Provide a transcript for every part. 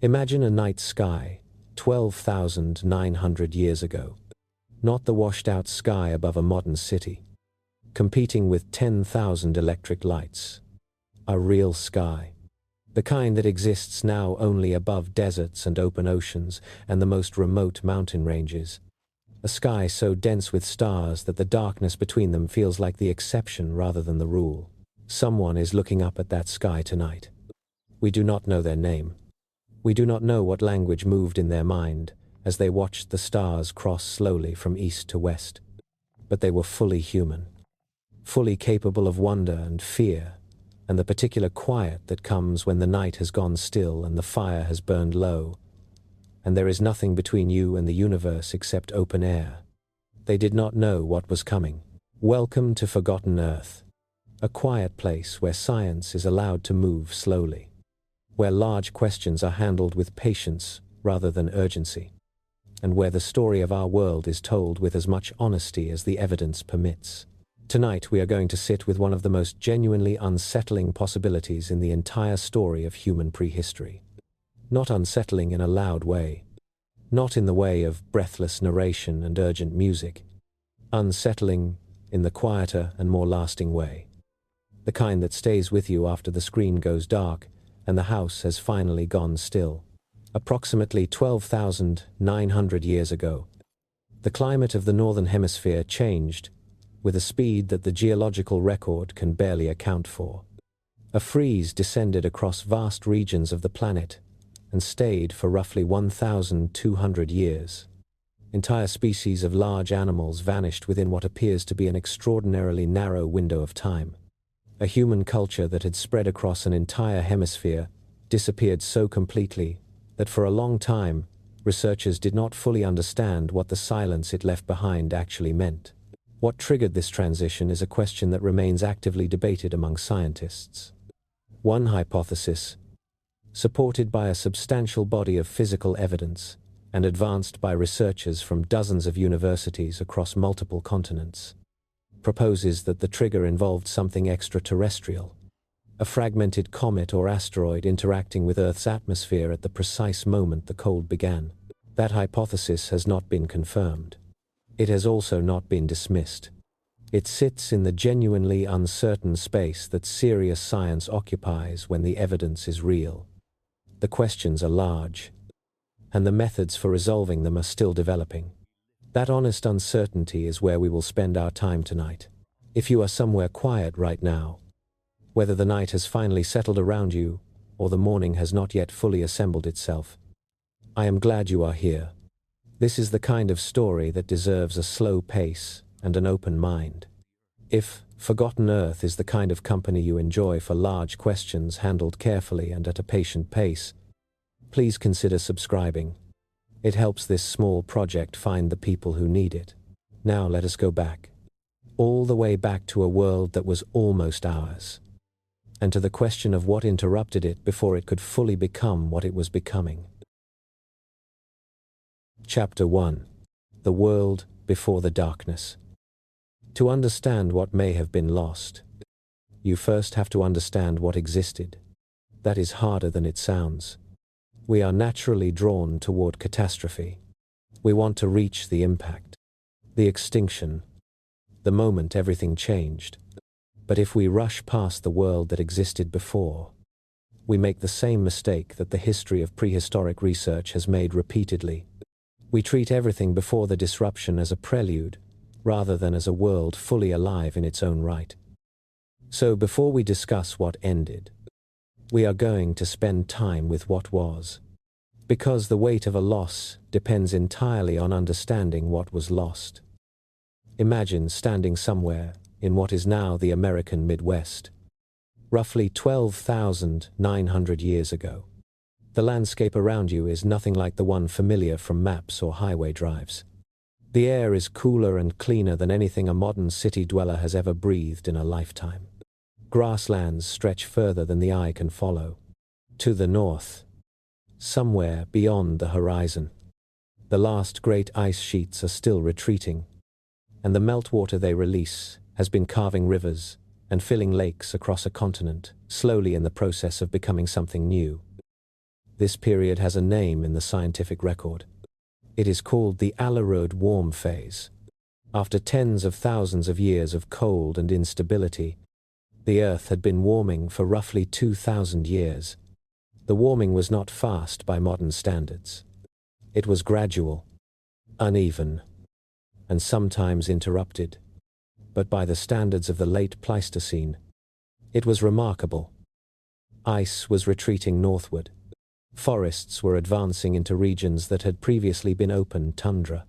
Imagine a night sky, 12,900 years ago. Not the washed-out sky above a modern city, competing with 10,000 electric lights. A real sky. The kind that exists now only above deserts and open oceans and the most remote mountain ranges. A sky so dense with stars that the darkness between them feels like the exception rather than the rule. Someone is looking up at that sky tonight. We do not know their name. We do not know what language moved in their mind as they watched the stars cross slowly from east to west. But they were fully human, fully capable of wonder and fear, and the particular quiet that comes when the night has gone still and the fire has burned low, and there is nothing between you and the universe except open air. They did not know what was coming. Welcome to Forgotten Earth, a quiet place where science is allowed to move slowly, where large questions are handled with patience rather than urgency, and where the story of our world is told with as much honesty as the evidence permits. Tonight we are going to sit with one of the most genuinely unsettling possibilities in the entire story of human prehistory. Not unsettling in a loud way, not in the way of breathless narration and urgent music. Unsettling in the quieter and more lasting way. The kind that stays with you after the screen goes dark and the house has finally gone still. Approximately 12,900 years ago, the climate of the Northern Hemisphere changed with a speed that the geological record can barely account for. A freeze descended across vast regions of the planet and stayed for roughly 1,200 years. Entire species of large animals vanished within what appears to be an extraordinarily narrow window of time. A human culture that had spread across an entire hemisphere disappeared so completely that for a long time, researchers did not fully understand what the silence it left behind actually meant. What triggered this transition is a question that remains actively debated among scientists. One hypothesis, supported by a substantial body of physical evidence and advanced by researchers from dozens of universities across multiple continents, proposes that the trigger involved something extraterrestrial, a fragmented comet or asteroid interacting with Earth's atmosphere at the precise moment the cold began. That hypothesis has not been confirmed. It has also not been dismissed. It sits in the genuinely uncertain space that serious science occupies when the evidence is real. The questions are large, and the methods for resolving them are still developing. That honest uncertainty is where we will spend our time tonight. If you are somewhere quiet right now, whether the night has finally settled around you or the morning has not yet fully assembled itself, I am glad you are here. This is the kind of story that deserves a slow pace and an open mind. If Forgotten Earth is the kind of company you enjoy for large questions handled carefully and at a patient pace, please consider subscribing. It helps this small project find the people who need it. Now let us go back. All the way back to a world that was almost ours, and to the question of what interrupted it before it could fully become what it was becoming. Chapter 1. The World Before the Darkness. To understand what may have been lost, you first have to understand what existed. That is harder than it sounds. We are naturally drawn toward catastrophe. We want to reach the impact, the extinction, the moment everything changed. But if we rush past the world that existed before, we make the same mistake that the history of prehistoric research has made repeatedly. We treat everything before the disruption as a prelude, rather than as a world fully alive in its own right. So before we discuss what ended, we are going to spend time with what was. Because the weight of a loss depends entirely on understanding what was lost. Imagine standing somewhere in what is now the American Midwest, roughly 12,900 years ago. The landscape around you is nothing like the one familiar from maps or highway drives. The air is cooler and cleaner than anything a modern city dweller has ever breathed in a lifetime. Grasslands stretch further than the eye can follow. To the north, somewhere beyond the horizon, the last great ice sheets are still retreating, and the meltwater they release has been carving rivers and filling lakes across a continent, slowly in the process of becoming something new. This period has a name in the scientific record. It is called the Asteroid warm phase. After tens of thousands of years of cold and instability, the Earth had been warming for roughly 2,000 years. The warming was not fast by modern standards. It was gradual, uneven, and sometimes interrupted. But by the standards of the late Pleistocene, it was remarkable. Ice was retreating northward. Forests were advancing into regions that had previously been open tundra.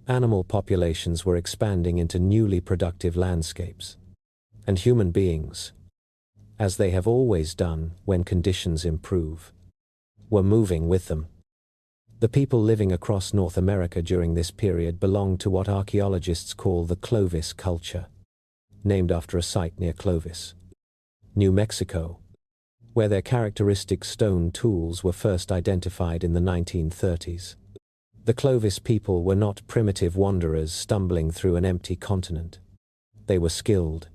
Animal populations were expanding into newly productive landscapes. And human beings, as they have always done when conditions improve, were moving with them. The people living across North America during this period belonged to what archaeologists call the Clovis culture, named after a site near Clovis, New Mexico, where their characteristic stone tools were first identified in the 1930s. The Clovis people were not primitive wanderers stumbling through an empty continent. They were skilled,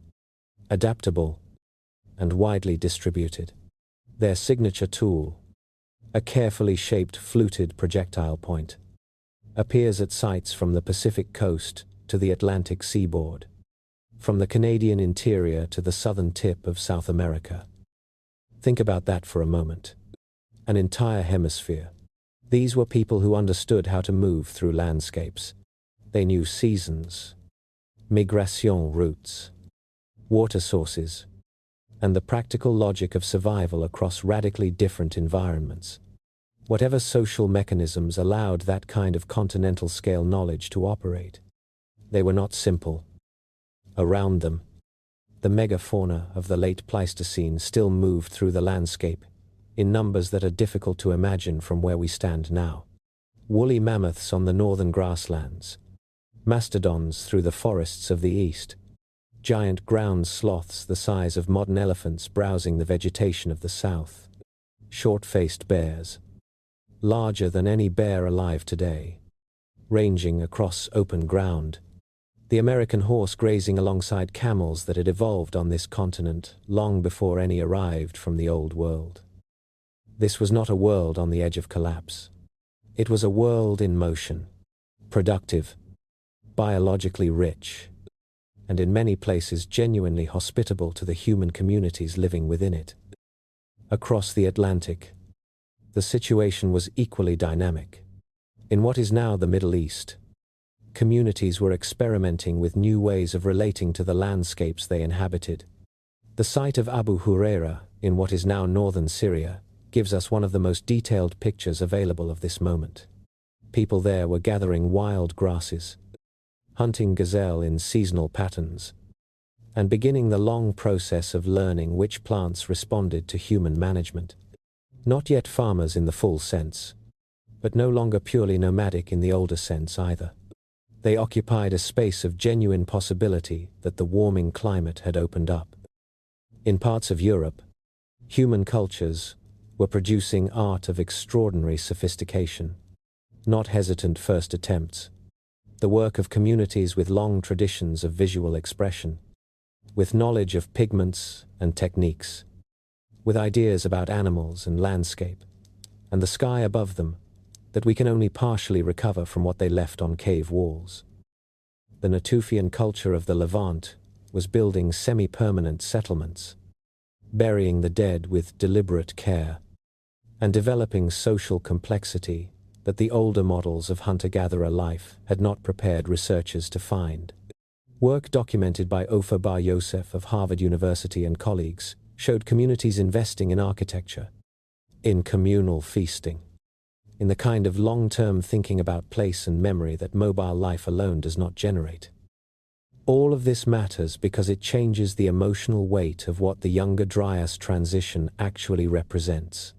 adaptable, and widely distributed. Their signature tool, a carefully shaped fluted projectile point, appears at sites from the Pacific coast to the Atlantic seaboard, from the Canadian interior to the southern tip of South America. Think about that for a moment. An entire hemisphere. These were people who understood how to move through landscapes. They knew seasons, migration routes, water sources, and the practical logic of survival across radically different environments. Whatever social mechanisms allowed that kind of continental-scale knowledge to operate, they were not simple. Around them, the megafauna of the late Pleistocene still moved through the landscape, in numbers that are difficult to imagine from where we stand now. Woolly mammoths on the northern grasslands, mastodons through the forests of the east, giant ground sloths the size of modern elephants browsing the vegetation of the south, short-faced bears, larger than any bear alive today, ranging across open ground, the American horse grazing alongside camels that had evolved on this continent long before any arrived from the Old World. This was not a world on the edge of collapse. It was a world in motion, productive, biologically rich, and in many places genuinely hospitable to the human communities living within it. Across the Atlantic, the situation was equally dynamic. In what is now the Middle East, communities were experimenting with new ways of relating to the landscapes they inhabited. The site of Abu Hureyra, in what is now northern Syria, gives us one of the most detailed pictures available of this moment. People there were gathering wild grasses, hunting gazelle in seasonal patterns, and beginning the long process of learning which plants responded to human management. Not yet farmers in the full sense, but no longer purely nomadic in the older sense either. They occupied a space of genuine possibility that the warming climate had opened up. In parts of Europe, human cultures were producing art of extraordinary sophistication, not hesitant first attempts, the work of communities with long traditions of visual expression, with knowledge of pigments and techniques, with ideas about animals and landscape, and the sky above them that we can only partially recover from what they left on cave walls. The Natufian culture of the Levant was building semi-permanent settlements, burying the dead with deliberate care, and developing social complexity that the older models of hunter-gatherer life had not prepared researchers to find. Work documented by Ofer Bar Yosef of Harvard University and colleagues showed communities investing in architecture, in communal feasting, in the kind of long-term thinking about place and memory that mobile life alone does not generate. All of this matters because it changes the emotional weight of what the Younger Dryas transition actually represents.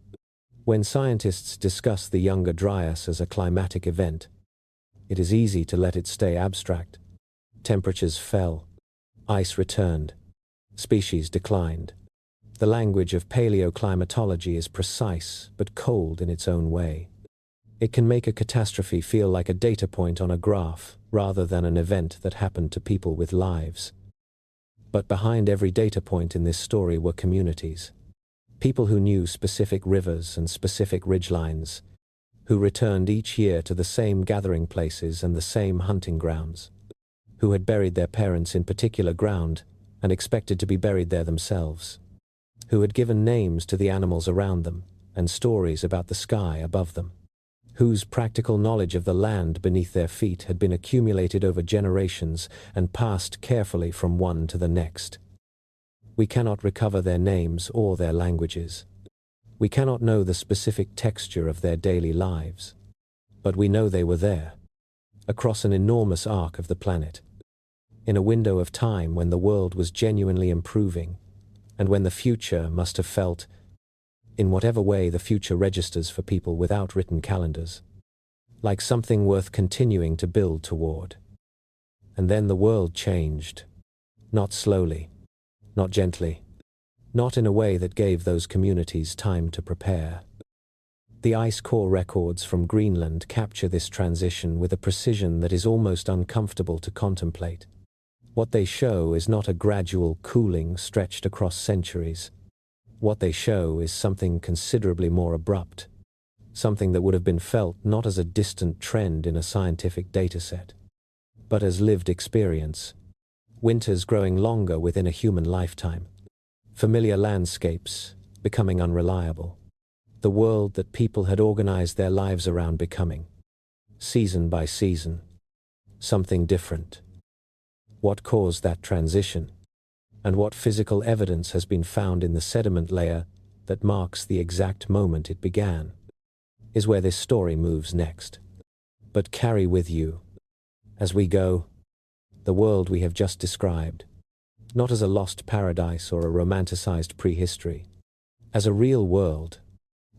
When scientists discuss the Younger Dryas as a climatic event, it is easy to let it stay abstract. Temperatures fell, ice returned, species declined. The language of paleoclimatology is precise but cold in its own way. It can make a catastrophe feel like a data point on a graph rather than an event that happened to people with lives. But behind every data point in this story were communities. People who knew specific rivers and specific ridgelines, who returned each year to the same gathering places and the same hunting grounds, who had buried their parents in particular ground and expected to be buried there themselves, who had given names to the animals around them and stories about the sky above them, whose practical knowledge of the land beneath their feet had been accumulated over generations and passed carefully from one to the next. We cannot recover their names or their languages. We cannot know the specific texture of their daily lives. But we know they were there, across an enormous arc of the planet, in a window of time when the world was genuinely improving, and when the future must have felt, in whatever way the future registers for people without written calendars, like something worth continuing to build toward. And then the world changed, not slowly, not gently, not in a way that gave those communities time to prepare. The ice core records from Greenland capture this transition with a precision that is almost uncomfortable to contemplate. What they show is not a gradual cooling stretched across centuries. What they show is something considerably more abrupt, something that would have been felt not as a distant trend in a scientific dataset, but as lived experience. Winters growing longer within a human lifetime, familiar landscapes becoming unreliable, the world that people had organized their lives around becoming, season by season, something different. What caused that transition, and what physical evidence has been found in the sediment layer that marks the exact moment it began, is where this story moves next. But carry with you, as we go, the world we have just described, not as a lost paradise or a romanticized prehistory, as a real world,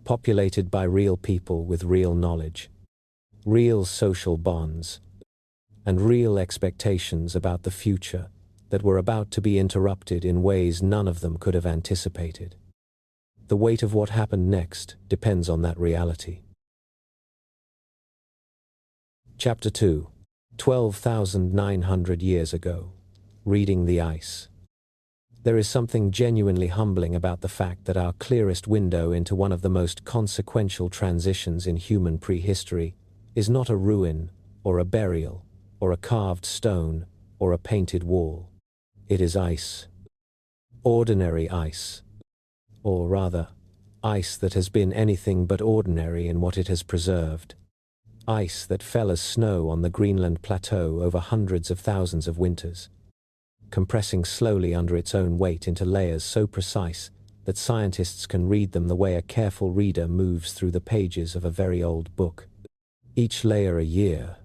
populated by real people with real knowledge, real social bonds, and real expectations about the future that were about to be interrupted in ways none of them could have anticipated. The weight of what happened next depends on that reality. Chapter 2. 12,900 years ago. Reading the ice. There is something genuinely humbling about the fact that our clearest window into one of the most consequential transitions in human prehistory is not a ruin, or a burial, or a carved stone, or a painted wall. It is ice. Ordinary ice. Or rather, ice that has been anything but ordinary in what it has preserved. Ice that fell as snow on the Greenland plateau over hundreds of thousands of winters, compressing slowly under its own weight into layers so precise that scientists can read them the way a careful reader moves through the pages of a very old book. Each layer a year.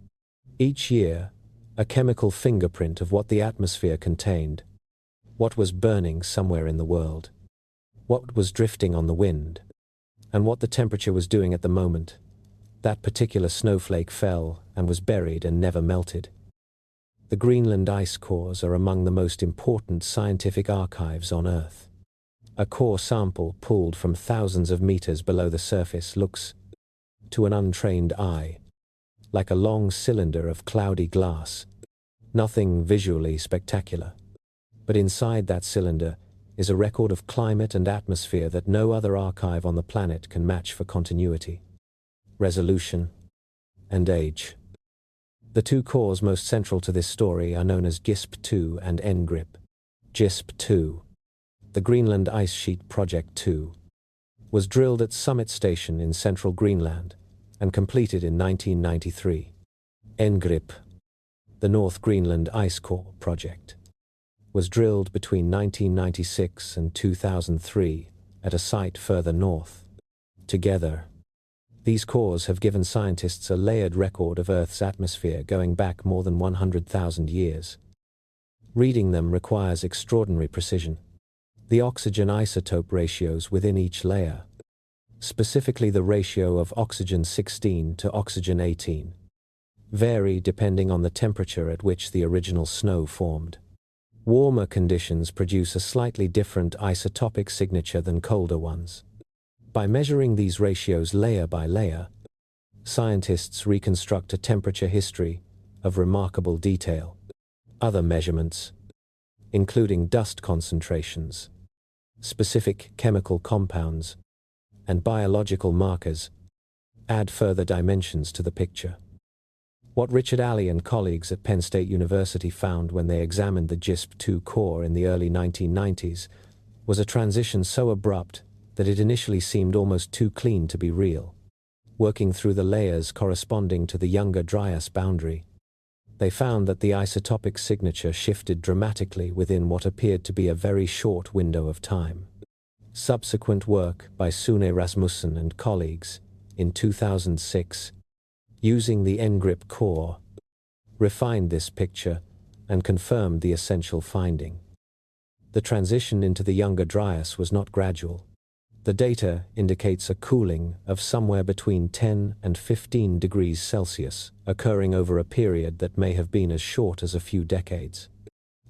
Each year, a chemical fingerprint of what the atmosphere contained, what was burning somewhere in the world, what was drifting on the wind, and what the temperature was doing at the moment. That particular snowflake fell and was buried and never melted. The Greenland ice cores are among the most important scientific archives on Earth. A core sample pulled from thousands of meters below the surface looks, to an untrained eye, like a long cylinder of cloudy glass. Nothing visually spectacular. But inside that cylinder is a record of climate and atmosphere that no other archive on the planet can match for continuity, resolution, and age. The two cores most central to this story are known as GISP-2 and NGRIP. GISP-2, the Greenland Ice Sheet Project 2, was drilled at Summit Station in central Greenland and completed in 1993. NGRIP, the North Greenland Ice Core Project, was drilled between 1996 and 2003 at a site further north. Together, these cores have given scientists a layered record of Earth's atmosphere going back more than 100,000 years. Reading them requires extraordinary precision. The oxygen isotope ratios within each layer, specifically the ratio of oxygen-16 to oxygen-18, vary depending on the temperature at which the original snow formed. Warmer conditions produce a slightly different isotopic signature than colder ones. By measuring these ratios layer by layer, scientists reconstruct a temperature history of remarkable detail. Other measurements, including dust concentrations, Specific chemical compounds and biological markers add further dimensions to the picture. What Richard Alley and colleagues at Penn State University found when they examined the JISP-2 core in the early 1990s was a transition so abrupt that it initially seemed almost too clean to be real. Working through the layers corresponding to the Younger Dryas boundary, they found that the isotopic signature shifted dramatically within what appeared to be a very short window of time. Subsequent work by Sune Rasmussen and colleagues in 2006, using the NGRIP core, refined this picture and confirmed the essential finding. The transition into the Younger Dryas was not gradual. The data indicates a cooling of somewhere between 10 and 15 degrees Celsius, occurring over a period that may have been as short as a few decades.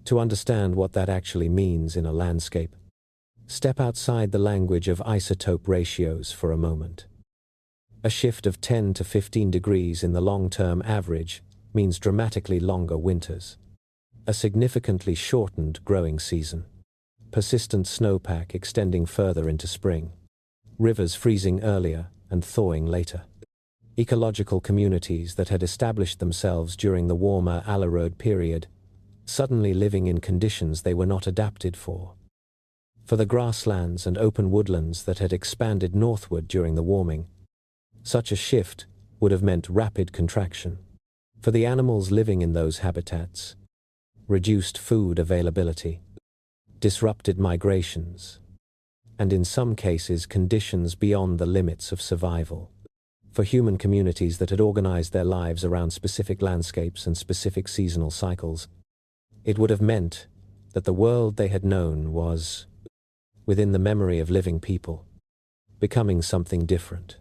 To understand what that actually means in a landscape, step outside the language of isotope ratios for a moment. A shift of 10 to 15 degrees in the long-term average means dramatically longer winters, a significantly shortened growing season, persistent snowpack extending further into spring, rivers freezing earlier and thawing later, ecological communities that had established themselves during the warmer Asteroid period suddenly living in conditions they were not adapted for. For the grasslands and open woodlands that had expanded northward during the warming, such a shift would have meant rapid contraction. For the animals living in those habitats, reduced food availability, disrupted migrations, and in some cases conditions beyond the limits of survival. For human communities that had organized their lives around specific landscapes and specific seasonal cycles, it would have meant that the world they had known was, within the memory of living people, becoming something different.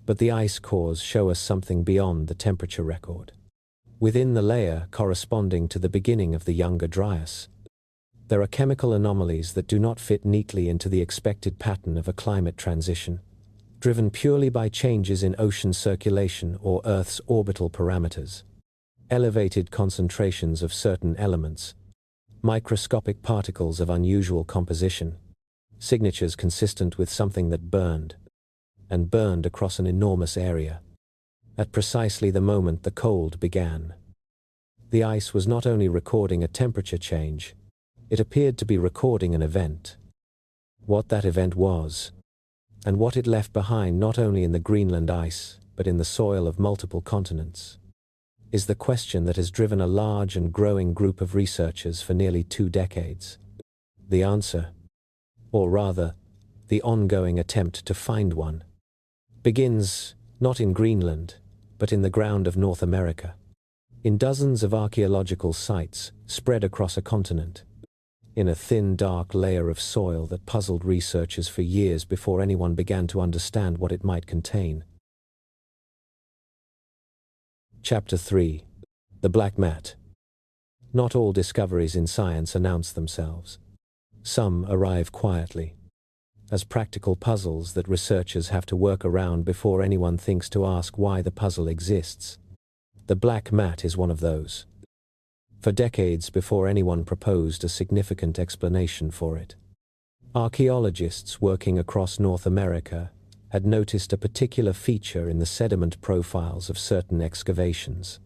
But the ice cores show us something beyond the temperature record. Within the layer corresponding to the beginning of the Younger Dryas, there are chemical anomalies that do not fit neatly into the expected pattern of a climate transition, driven purely by changes in ocean circulation or Earth's orbital parameters. Elevated concentrations of certain elements, microscopic particles of unusual composition, signatures consistent with something that burned across an enormous area, at precisely the moment the cold began. The ice was not only recording a temperature change, it appeared to be recording an event. What that event was, and what it left behind not only in the Greenland ice, but in the soil of multiple continents, is the question that has driven a large and growing group of researchers for nearly 2 decades. The answer, or rather, the ongoing attempt to find one, begins not in Greenland, but in the ground of North America, in dozens of archaeological sites spread across a continent, in a thin, dark layer of soil that puzzled researchers for years before anyone began to understand what it might contain. Chapter 3. The Black Mat. Not all discoveries in science announce themselves. Some arrive quietly, as practical puzzles that researchers have to work around before anyone thinks to ask why the puzzle exists. The Black Mat is one of those. For decades before anyone proposed a significant explanation for it, archaeologists working across North America had noticed a particular feature in the sediment profiles of certain excavations.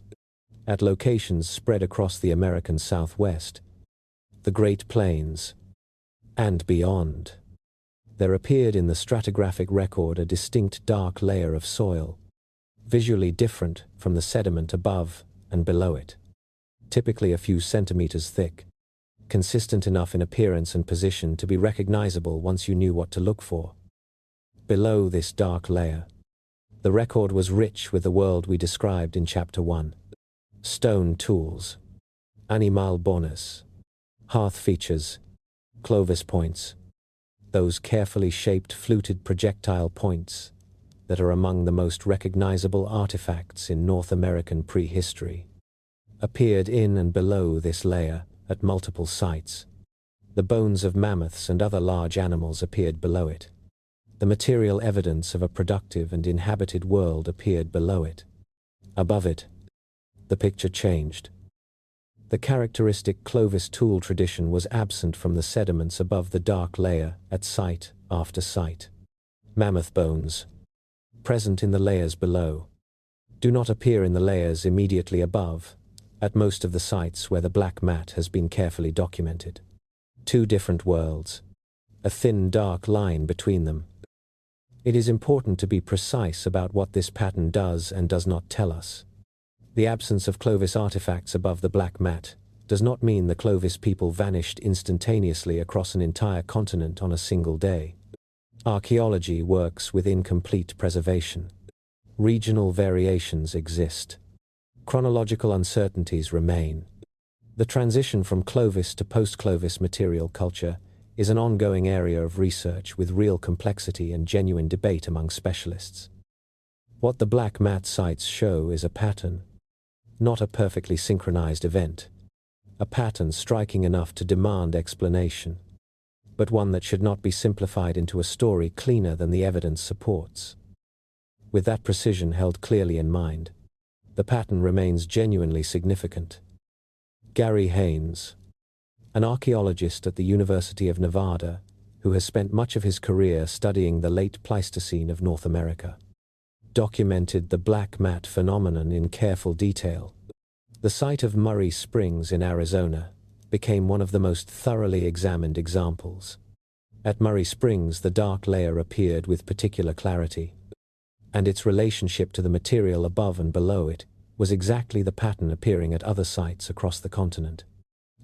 At locations spread across the American Southwest, the Great Plains, and beyond, there appeared in the stratigraphic record a distinct dark layer of soil, visually different from the sediment above and below it, typically a few centimeters thick, consistent enough in appearance and position to be recognizable once you knew what to look for. Below this dark layer, the record was rich with the world we described in Chapter 1. Stone tools, animal bonus, hearth features, Clovis points, those carefully shaped fluted projectile points that are among the most recognizable artifacts in North American prehistory, appeared in and below this layer at multiple sites. The bones of mammoths and other large animals appeared below it. The material evidence of a productive and inhabited world appeared below it. Above it, the picture changed. The characteristic Clovis tool tradition was absent from the sediments above the dark layer at site after site. Mammoth bones, present in the layers below, do not appear in the layers immediately above, at most of the sites where the black mat has been carefully documented. Two different worlds, a thin dark line between them. It is important to be precise about what this pattern does and does not tell us. The absence of Clovis artifacts above the black mat does not mean the Clovis people vanished instantaneously across an entire continent on a single day. Archaeology works with incomplete preservation. Regional variations exist. Chronological uncertainties remain. The transition from Clovis to post-Clovis material culture is an ongoing area of research with real complexity and genuine debate among specialists. What the black mat sites show is a pattern, not a perfectly synchronized event. A pattern striking enough to demand explanation, but one that should not be simplified into a story cleaner than the evidence supports. With that precision held clearly in mind, the pattern remains genuinely significant. Gary Haynes, an archaeologist at the University of Nevada, who has spent much of his career studying the late Pleistocene of North America, documented the black mat phenomenon in careful detail. The site of Murray Springs in Arizona became one of the most thoroughly examined examples. At Murray Springs, the dark layer appeared with particular clarity, and its relationship to the material above and below it was exactly the pattern appearing at other sites across the continent.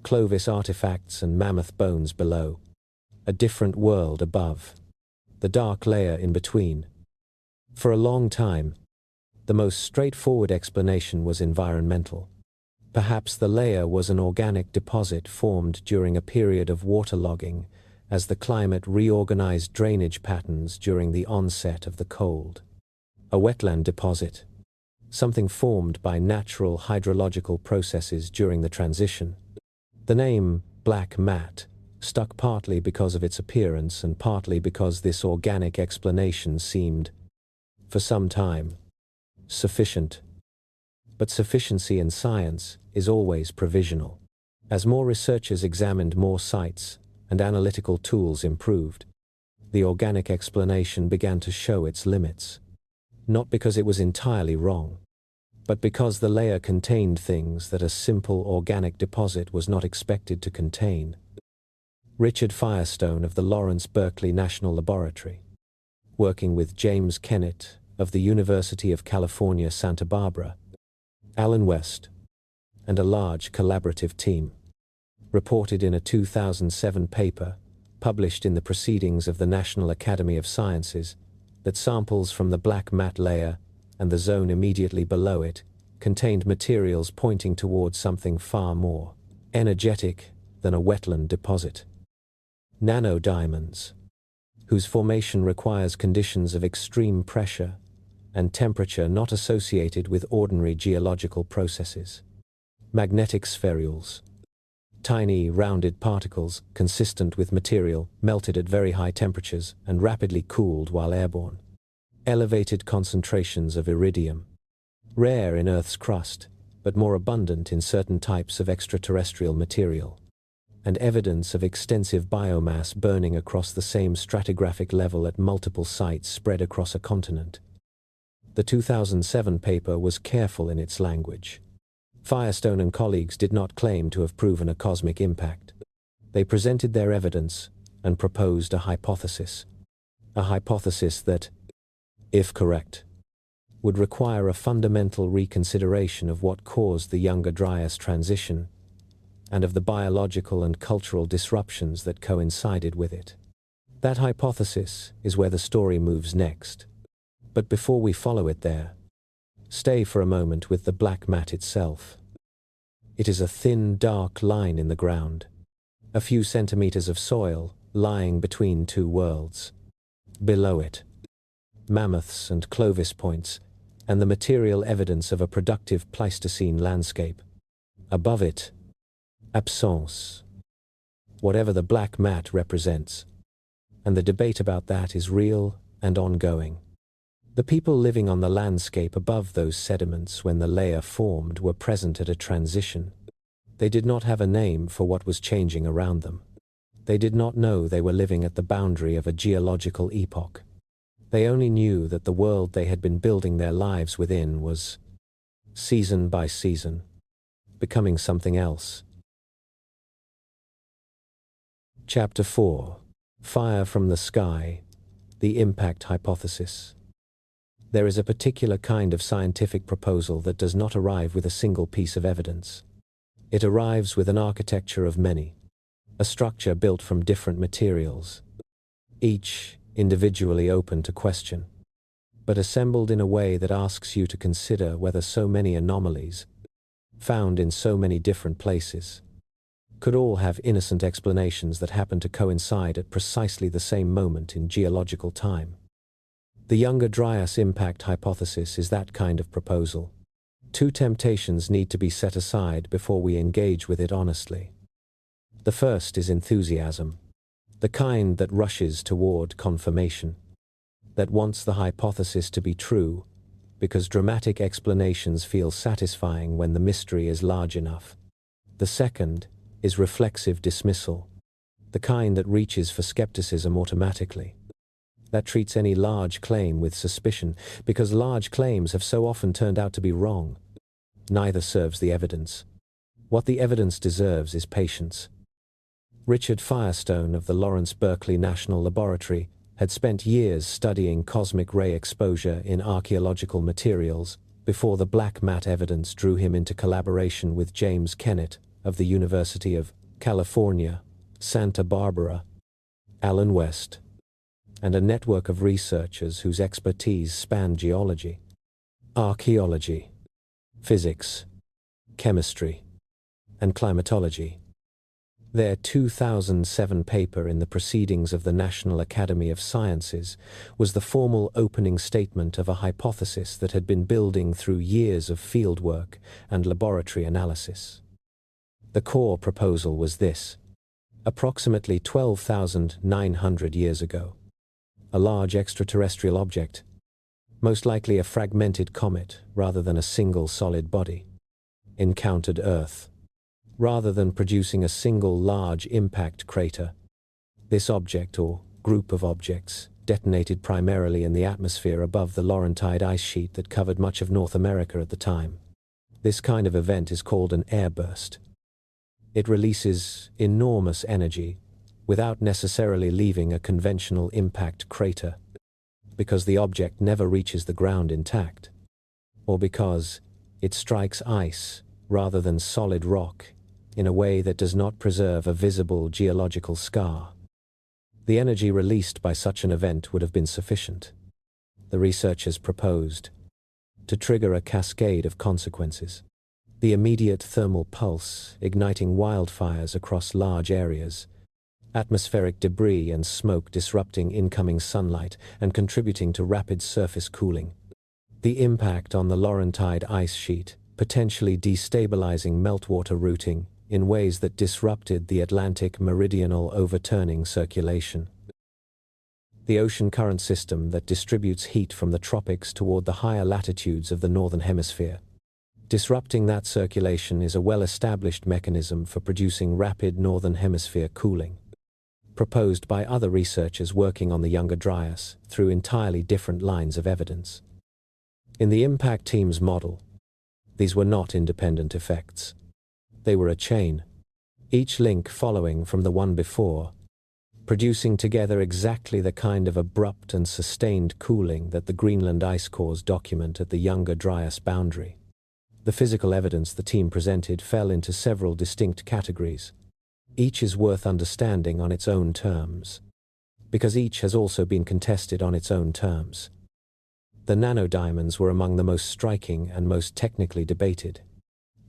Clovis artifacts and mammoth bones below, a different world above, the dark layer in between. For a long time, the most straightforward explanation was environmental. Perhaps the layer was an organic deposit formed during a period of waterlogging as the climate reorganized drainage patterns during the onset of the cold. A wetland deposit, something formed by natural hydrological processes during the transition. The name black mat stuck partly because of its appearance and partly because this organic explanation seemed, for some time, sufficient. But sufficiency in science is always provisional. As more researchers examined more sites and analytical tools improved, the organic explanation began to show its limits. Not because it was entirely wrong, but because the layer contained things that a simple organic deposit was not expected to contain. Richard Firestone of the Lawrence Berkeley National Laboratory, working with James Kennett of the University of California, Santa Barbara, Alan West, and a large collaborative team, reported in a 2007 paper published in the Proceedings of the National Academy of Sciences that samples from the black mat layer and the zone immediately below it contained materials pointing towards something far more energetic than a wetland deposit. Nanodiamonds, whose formation requires conditions of extreme pressure and temperature not associated with ordinary geological processes. Magnetic spherules, tiny rounded particles consistent with material melted at very high temperatures and rapidly cooled while airborne. Elevated concentrations of iridium, rare in Earth's crust, but more abundant in certain types of extraterrestrial material, and evidence of extensive biomass burning across the same stratigraphic level at multiple sites spread across a continent. The 2007 paper was careful in its language. Firestone and colleagues did not claim to have proven a cosmic impact. They presented their evidence and proposed a hypothesis that, if correct, would require a fundamental reconsideration of what caused the Younger Dryas transition and of the biological and cultural disruptions that coincided with it. That hypothesis is where the story moves next. But before we follow it there, stay for a moment with the black mat itself. It is a thin, dark line in the ground, a few centimeters of soil lying between two worlds. Below it, mammoths and Clovis points, and the material evidence of a productive Pleistocene landscape. Above it, absence, whatever the black mat represents. And the debate about that is real and ongoing. The people living on the landscape above those sediments when the layer formed were present at a transition. They did not have a name for what was changing around them. They did not know they were living at the boundary of a geological epoch. They only knew that the world they had been building their lives within was, season by season, becoming something else. Chapter 4. Fire from the Sky, the Impact Hypothesis. There is a particular kind of scientific proposal that does not arrive with a single piece of evidence. It arrives with an architecture of many, a structure built from different materials, each individually open to question, but assembled in a way that asks you to consider whether so many anomalies, found in so many different places, could all have innocent explanations that happen to coincide at precisely the same moment in geological time. The Younger Dryas Impact Hypothesis is that kind of proposal. Two temptations need to be set aside before we engage with it honestly. The first is enthusiasm, the kind that rushes toward confirmation, that wants the hypothesis to be true, because dramatic explanations feel satisfying when the mystery is large enough. The second is reflexive dismissal, the kind that reaches for skepticism automatically, that treats any large claim with suspicion, because large claims have so often turned out to be wrong. Neither serves the evidence. What the evidence deserves is patience. Richard Firestone of the Lawrence Berkeley National Laboratory had spent years studying cosmic ray exposure in archaeological materials before the black mat evidence drew him into collaboration with James Kennett of the University of California, Santa Barbara, Alan West, and a network of researchers whose expertise spanned geology, archaeology, physics, chemistry, and climatology. Their 2007 paper in the Proceedings of the National Academy of Sciences was the formal opening statement of a hypothesis that had been building through years of fieldwork and laboratory analysis. The core proposal was this: approximately 12,900 years ago, a large extraterrestrial object, most likely a fragmented comet rather than a single solid body, encountered Earth. Rather than producing a single large impact crater, this object, or group of objects, detonated primarily in the atmosphere above the Laurentide ice sheet that covered much of North America at the time. This kind of event is called an airburst. It releases enormous energy without necessarily leaving a conventional impact crater, because the object never reaches the ground intact, or because it strikes ice rather than solid rock in a way that does not preserve a visible geological scar. The energy released by such an event would have been sufficient, the researchers proposed, to trigger a cascade of consequences. The immediate thermal pulse igniting wildfires across large areas, atmospheric debris and smoke disrupting incoming sunlight and contributing to rapid surface cooling. The impact on the Laurentide ice sheet, potentially destabilizing meltwater routing in ways that disrupted the Atlantic meridional overturning circulation. The ocean current system that distributes heat from the tropics toward the higher latitudes of the Northern Hemisphere. Disrupting that circulation is a well-established mechanism for producing rapid Northern Hemisphere cooling, proposed by other researchers working on the Younger Dryas through entirely different lines of evidence. In the impact team's model, these were not independent effects. They were a chain, each link following from the one before, producing together exactly the kind of abrupt and sustained cooling that the Greenland ice cores document at the Younger Dryas boundary. The physical evidence the team presented fell into several distinct categories. Each is worth understanding on its own terms, because each has also been contested on its own terms. The nanodiamonds were among the most striking and most technically debated.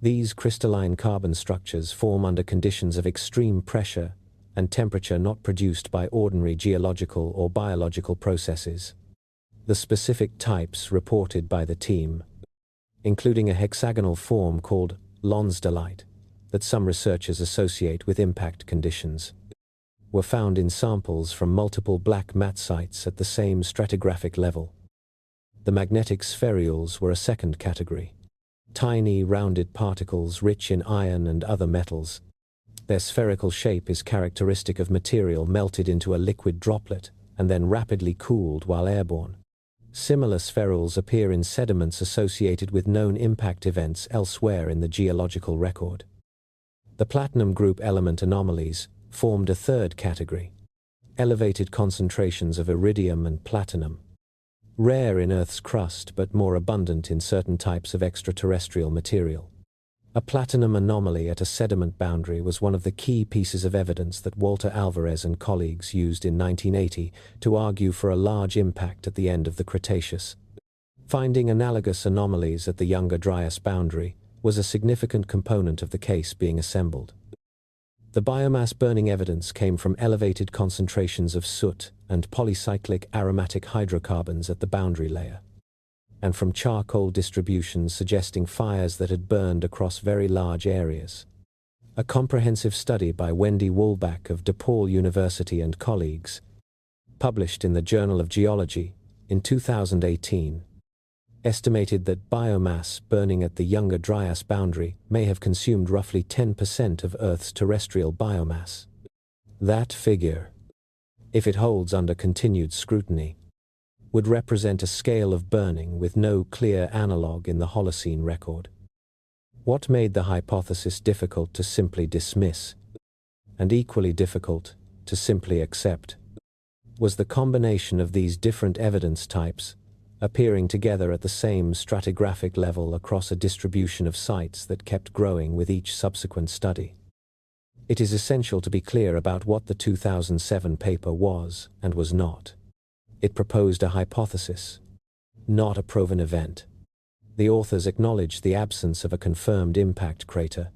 These crystalline carbon structures form under conditions of extreme pressure and temperature not produced by ordinary geological or biological processes. The specific types reported by the team, including a hexagonal form called lonsdaleite, that some researchers associate with impact conditions, were found in samples from multiple black mat sites at the same stratigraphic level. The magnetic spherules were a second category. Tiny, rounded particles rich in iron and other metals. Their spherical shape is characteristic of material melted into a liquid droplet and then rapidly cooled while airborne. Similar spherules appear in sediments associated with known impact events elsewhere in the geological record. The platinum group element anomalies formed a third category: elevated concentrations of iridium and platinum, rare in Earth's crust but more abundant in certain types of extraterrestrial material. A platinum anomaly at a sediment boundary was one of the key pieces of evidence that Walter Alvarez and colleagues used in 1980 to argue for a large impact at the end of the Cretaceous. Finding analogous anomalies at the Younger Dryas boundary was a significant component of the case being assembled. The biomass burning evidence came from elevated concentrations of soot and polycyclic aromatic hydrocarbons at the boundary layer, and from charcoal distributions suggesting fires that had burned across very large areas. A comprehensive study by Wendy Woolbach of DePaul University and colleagues, published in the Journal of Geology in 2018, estimated that biomass burning at the Younger Dryas boundary may have consumed roughly 10% of Earth's terrestrial biomass. That figure, if it holds under continued scrutiny, would represent a scale of burning with no clear analogue in the Holocene record. What made the hypothesis difficult to simply dismiss, and equally difficult to simply accept, was the combination of these different evidence types appearing together at the same stratigraphic level across a distribution of sites that kept growing with each subsequent study. It is essential to be clear about what the 2007 paper was and was not. It proposed a hypothesis, not a proven event. The authors acknowledged the absence of a confirmed impact crater,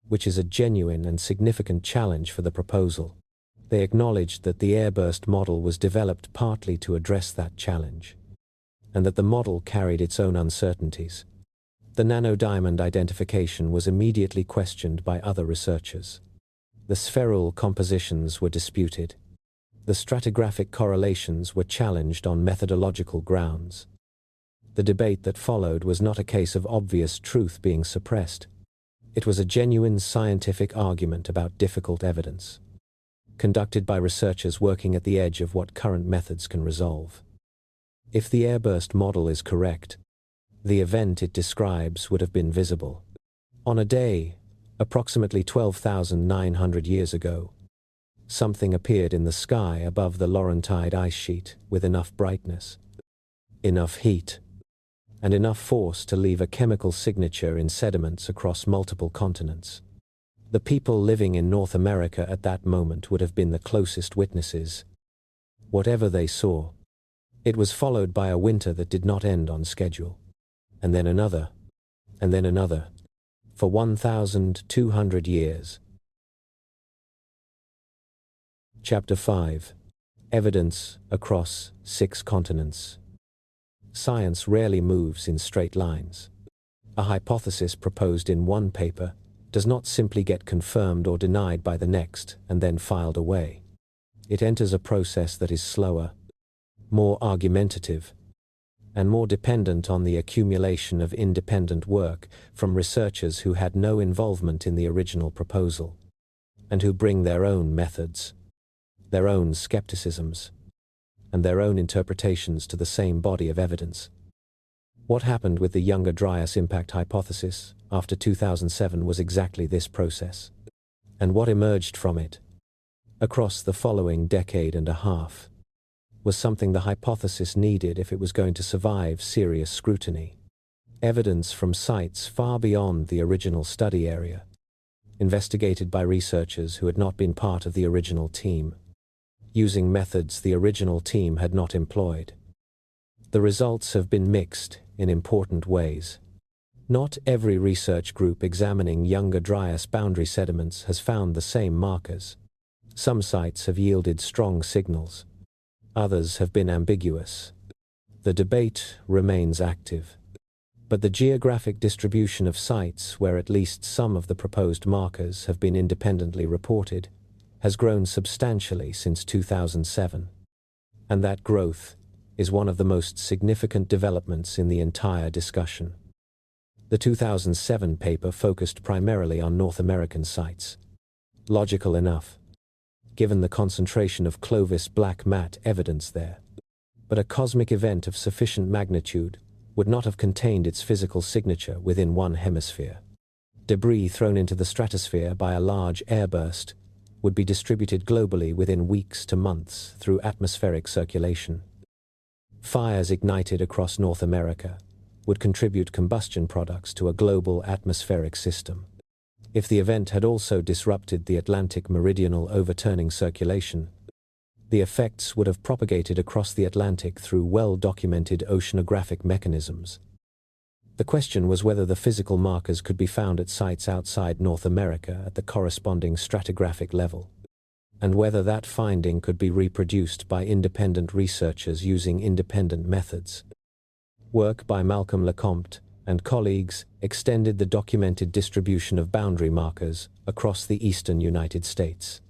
which is a genuine and significant challenge for the proposal. They acknowledged that the airburst model was developed partly to address that challenge, and that the model carried its own uncertainties. The nanodiamond identification was immediately questioned by other researchers. The spheral compositions were disputed. The stratigraphic correlations were challenged on methodological grounds. The debate that followed was not a case of obvious truth being suppressed. It was a genuine scientific argument about difficult evidence, conducted by researchers working at the edge of what current methods can resolve. If the airburst model is correct, the event it describes would have been visible on a day, approximately 12,900 years ago. Something appeared in the sky above the Laurentide ice sheet with enough brightness, enough heat, and enough force to leave a chemical signature in sediments across multiple continents. The people living in North America at that moment would have been the closest witnesses. Whatever they saw, it was followed by a winter that did not end on schedule, and then another, for 1,200 years. Chapter 5. Evidence across 6 continents. Science rarely moves in straight lines. A hypothesis proposed in one paper does not simply get confirmed or denied by the next and then filed away. It enters a process that is slower, more argumentative, and more dependent on the accumulation of independent work from researchers who had no involvement in the original proposal, and who bring their own methods, their own skepticisms, and their own interpretations to the same body of evidence. What happened with the Younger Dryas Impact Hypothesis after 2007 was exactly this process. And what emerged from it, across the following decade and a half, was something the hypothesis needed if it was going to survive serious scrutiny. Evidence from sites far beyond the original study area, investigated by researchers who had not been part of the original team, using methods the original team had not employed. The results have been mixed in important ways. Not every research group examining Younger Dryas boundary sediments has found the same markers. Some sites have yielded strong signals. Others have been ambiguous. The debate remains active. But the geographic distribution of sites where at least some of the proposed markers have been independently reported has grown substantially since 2007. And that growth is one of the most significant developments in the entire discussion. The 2007 paper focused primarily on North American sites. Logical enough, given the concentration of Clovis black matte evidence there. But a cosmic event of sufficient magnitude would not have contained its physical signature within one hemisphere. Debris thrown into the stratosphere by a large airburst would be distributed globally within weeks to months through atmospheric circulation. Fires ignited across North America would contribute combustion products to a global atmospheric system. If the event had also disrupted the Atlantic meridional overturning circulation, the effects would have propagated across the Atlantic through well-documented oceanographic mechanisms. The question was whether the physical markers could be found at sites outside North America at the corresponding stratigraphic level, and whether that finding could be reproduced by independent researchers using independent methods. Work by Malcolm Lecomte and colleagues extended the documented distribution of boundary markers across the eastern United States.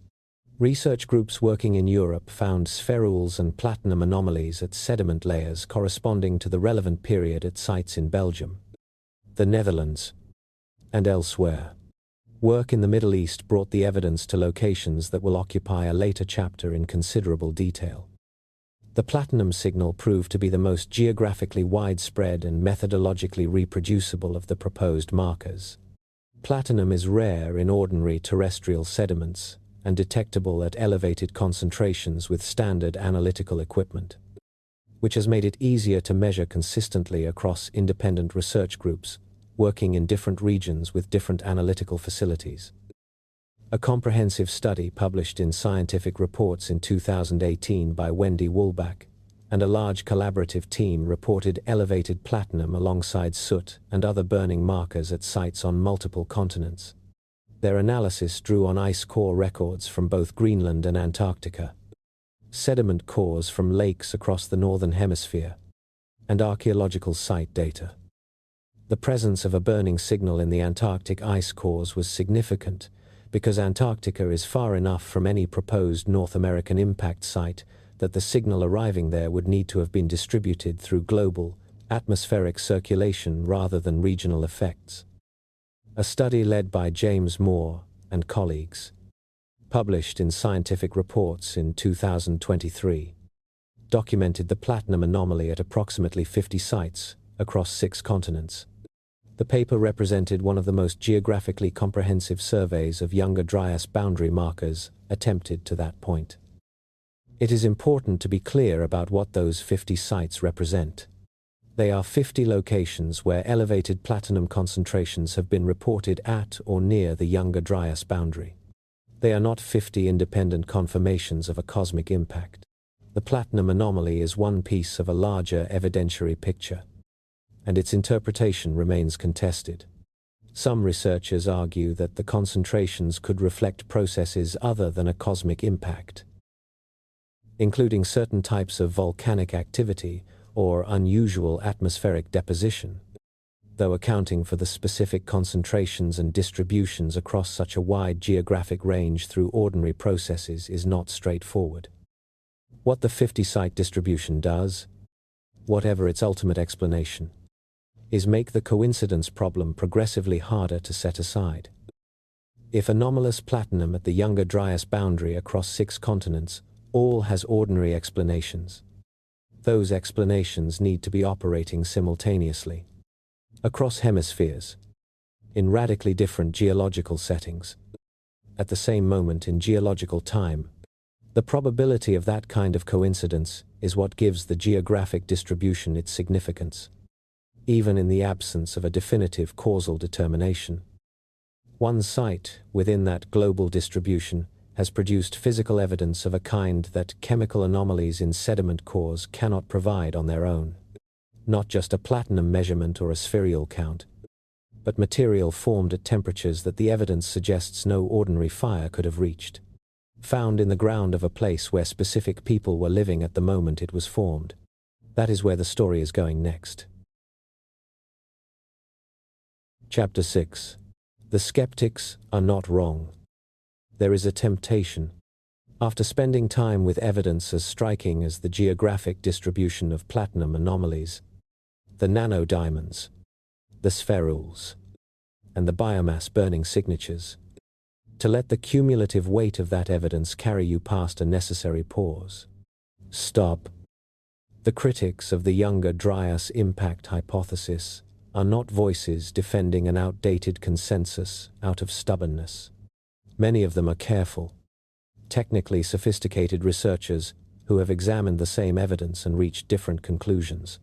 Research groups working in Europe found spherules and platinum anomalies at sediment layers corresponding to the relevant period at sites in Belgium, the Netherlands, and elsewhere. Work in the Middle East brought the evidence to locations that will occupy a later chapter in considerable detail. The platinum signal proved to be the most geographically widespread and methodologically reproducible of the proposed markers. Platinum is rare in ordinary terrestrial sediments and detectable at elevated concentrations with standard analytical equipment, which has made it easier to measure consistently across independent research groups working in different regions with different analytical facilities. A comprehensive study published in Scientific Reports in 2018 by Wendy Woolbach and a large collaborative team reported elevated platinum alongside soot and other burning markers at sites on multiple continents. Their analysis drew on ice core records from both Greenland and Antarctica, sediment cores from lakes across the Northern Hemisphere, and archaeological site data. The presence of a burning signal in the Antarctic ice cores was significant because Antarctica is far enough from any proposed North American impact site that the signal arriving there would need to have been distributed through global, atmospheric circulation rather than regional effects. A study led by James Moore and colleagues, published in Scientific Reports in 2023, documented the platinum anomaly at approximately 50 sites across 6 continents. The paper represented one of the most geographically comprehensive surveys of Younger Dryas boundary markers attempted to that point. It is important to be clear about what those 50 sites represent. They are 50 locations where elevated platinum concentrations have been reported at or near the Younger Dryas boundary. They are not 50 independent confirmations of a cosmic impact. The platinum anomaly is one piece of a larger evidentiary picture, and its interpretation remains contested. Some researchers argue that the concentrations could reflect processes other than a cosmic impact, including certain types of volcanic activity or unusual atmospheric deposition, though accounting for the specific concentrations and distributions across such a wide geographic range through ordinary processes is not straightforward. What the 50-site distribution does, whatever its ultimate explanation, is make the coincidence problem progressively harder to set aside. If anomalous platinum at the Younger Dryas boundary across 6 continents all has ordinary explanations, those explanations need to be operating simultaneously across hemispheres, in radically different geological settings, at the same moment in geological time. The probability of that kind of coincidence is what gives the geographic distribution its significance, even in the absence of a definitive causal determination. One site within that global distribution has produced physical evidence of a kind that chemical anomalies in sediment cores cannot provide on their own. Not just a platinum measurement or a spheruleal count, but material formed at temperatures that the evidence suggests no ordinary fire could have reached, found in the ground of a place where specific people were living at the moment it was formed. That is where the story is going next. Chapter 6. The skeptics are not wrong. There is a temptation, after spending time with evidence as striking as the geographic distribution of platinum anomalies, the nanodiamonds, the spherules, and the biomass burning signatures, to let the cumulative weight of that evidence carry you past a necessary pause. Stop. The critics of the Younger Dryas Impact Hypothesis are not voices defending an outdated consensus out of stubbornness. Many of them are careful, technically sophisticated researchers who have examined the same evidence and reached different conclusions,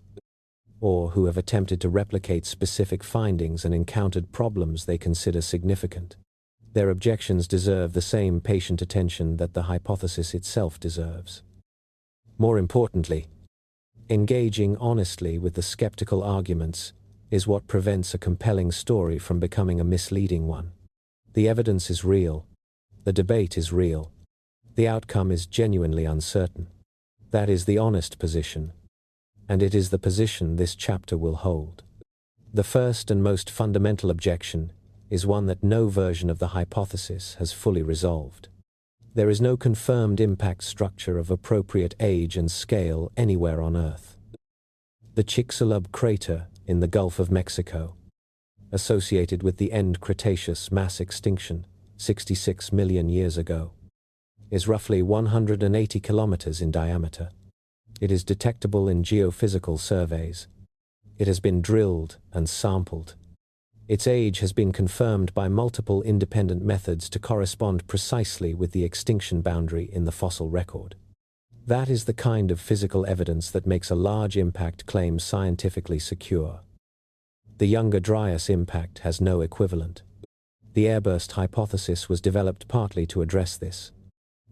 or who have attempted to replicate specific findings and encountered problems they consider significant. Their objections deserve the same patient attention that the hypothesis itself deserves. More importantly, engaging honestly with the skeptical arguments is what prevents a compelling story from becoming a misleading one. The evidence is real. The debate is real. The outcome is genuinely uncertain. That is the honest position, and it is the position this chapter will hold. The first and most fundamental objection is one that no version of the hypothesis has fully resolved. There is no confirmed impact structure of appropriate age and scale anywhere on Earth. The Chicxulub crater in the Gulf of Mexico, associated with the end Cretaceous mass extinction 66 million years ago, is roughly 180 kilometers in diameter. It is detectable in geophysical surveys. It has been drilled and sampled. Its age has been confirmed by multiple independent methods to correspond precisely with the extinction boundary in the fossil record. That is the kind of physical evidence that makes a large impact claim scientifically secure. The Younger Dryas impact has no equivalent. The airburst hypothesis was developed partly to address this.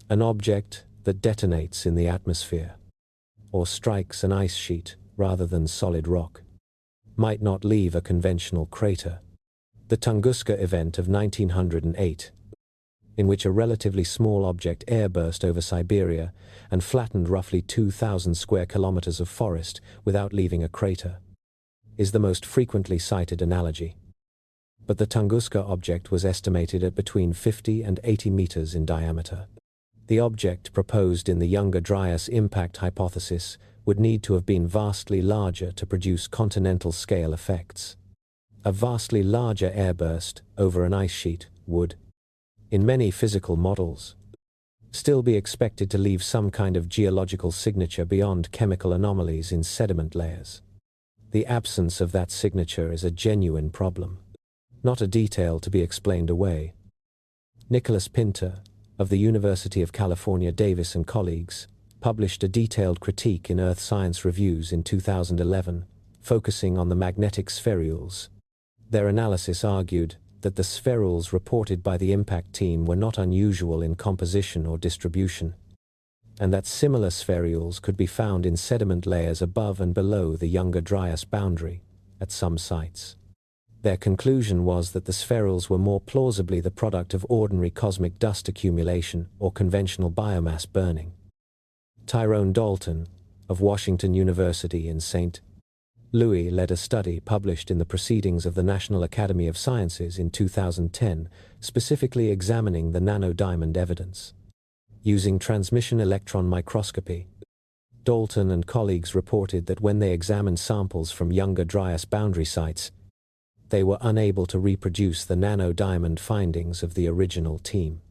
An object that detonates in the atmosphere, or strikes an ice sheet rather than solid rock, might not leave a conventional crater. The Tunguska event of 1908, in which a relatively small object airburst over Siberia and flattened roughly 2,000 square kilometers of forest without leaving a crater, is the most frequently cited analogy. But the Tunguska object was estimated at between 50 and 80 meters in diameter. The object proposed in the Younger Dryas Impact Hypothesis would need to have been vastly larger to produce continental-scale effects. A vastly larger airburst over an ice sheet would, in many physical models, still be expected to leave some kind of geological signature beyond chemical anomalies in sediment layers. The absence of that signature is a genuine problem, not a detail to be explained away. Nicholas Pinter, of the University of California, Davis and colleagues, published a detailed critique in Earth Science Reviews in 2011, focusing on the magnetic spherules. Their analysis argued that the spherules reported by the impact team were not unusual in composition or distribution, and that similar spherules could be found in sediment layers above and below the Younger Dryas boundary at some sites. Their conclusion was that the spherules were more plausibly the product of ordinary cosmic dust accumulation or conventional biomass burning. Tyrone Dalton, of Washington University in St. Louis, led a study published in the Proceedings of the National Academy of Sciences in 2010, specifically examining the nanodiamond evidence. Using transmission electron microscopy, Dalton and colleagues reported that when they examined samples from Younger Dryas boundary sites, they were unable to reproduce the nanodiamond findings of the original team.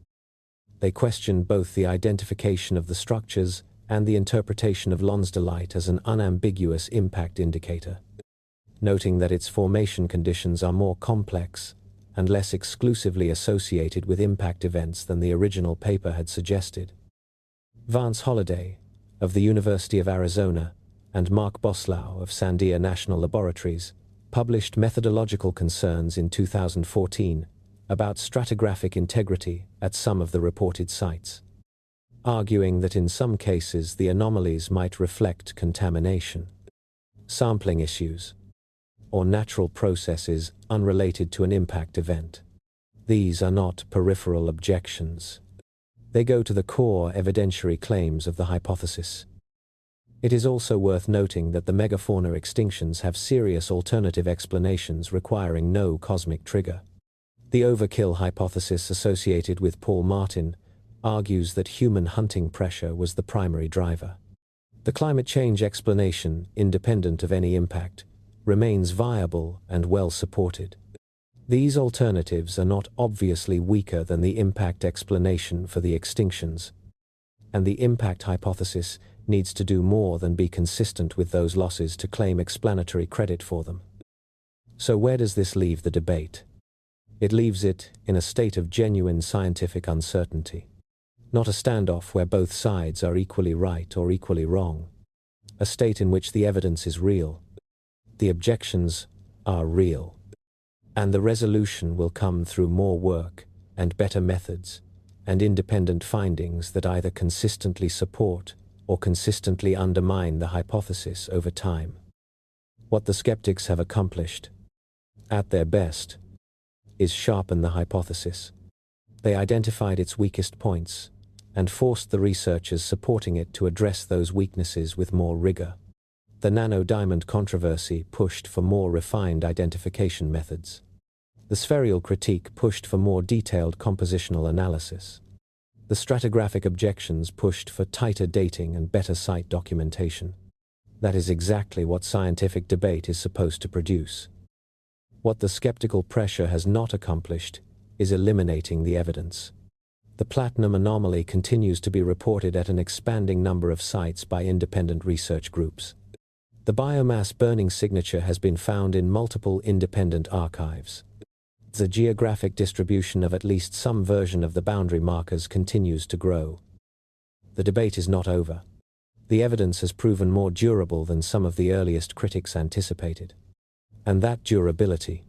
They questioned both the identification of the structures and the interpretation of Lonsdaleite as an unambiguous impact indicator, noting that its formation conditions are more complex and less exclusively associated with impact events than the original paper had suggested. Vance Holliday, of the University of Arizona, and Mark Boslau of Sandia National Laboratories, published methodological concerns in 2014 about stratigraphic integrity at some of the reported sites, arguing that in some cases the anomalies might reflect contamination, sampling issues, or natural processes unrelated to an impact event. These are not peripheral objections. They go to the core evidentiary claims of the hypothesis. It is also worth noting that the megafauna extinctions have serious alternative explanations requiring no cosmic trigger. The overkill hypothesis associated with Paul Martin argues that human hunting pressure was the primary driver. The climate change explanation, independent of any impact, remains viable and well supported. These alternatives are not obviously weaker than the impact explanation for the extinctions, and the impact hypothesis needs to do more than be consistent with those losses to claim explanatory credit for them. So where does this leave the debate? It leaves it in a state of genuine scientific uncertainty. Not a standoff where both sides are equally right or equally wrong. A state in which the evidence is real. The objections are real. And the resolution will come through more work and better methods and independent findings that either consistently support or consistently undermine the hypothesis over time. What the skeptics have accomplished, at their best, is sharpen the hypothesis. They identified its weakest points and forced the researchers supporting it to address those weaknesses with more rigor. The nano-diamond controversy pushed for more refined identification methods. The spherical critique pushed for more detailed compositional analysis. The stratigraphic objections pushed for tighter dating and better site documentation. That is exactly what scientific debate is supposed to produce. What the skeptical pressure has not accomplished is eliminating the evidence. The platinum anomaly continues to be reported at an expanding number of sites by independent research groups. The biomass burning signature has been found in multiple independent archives. The geographic distribution of at least some version of the boundary markers continues to grow. The debate is not over. The evidence has proven more durable than some of the earliest critics anticipated. And that durability,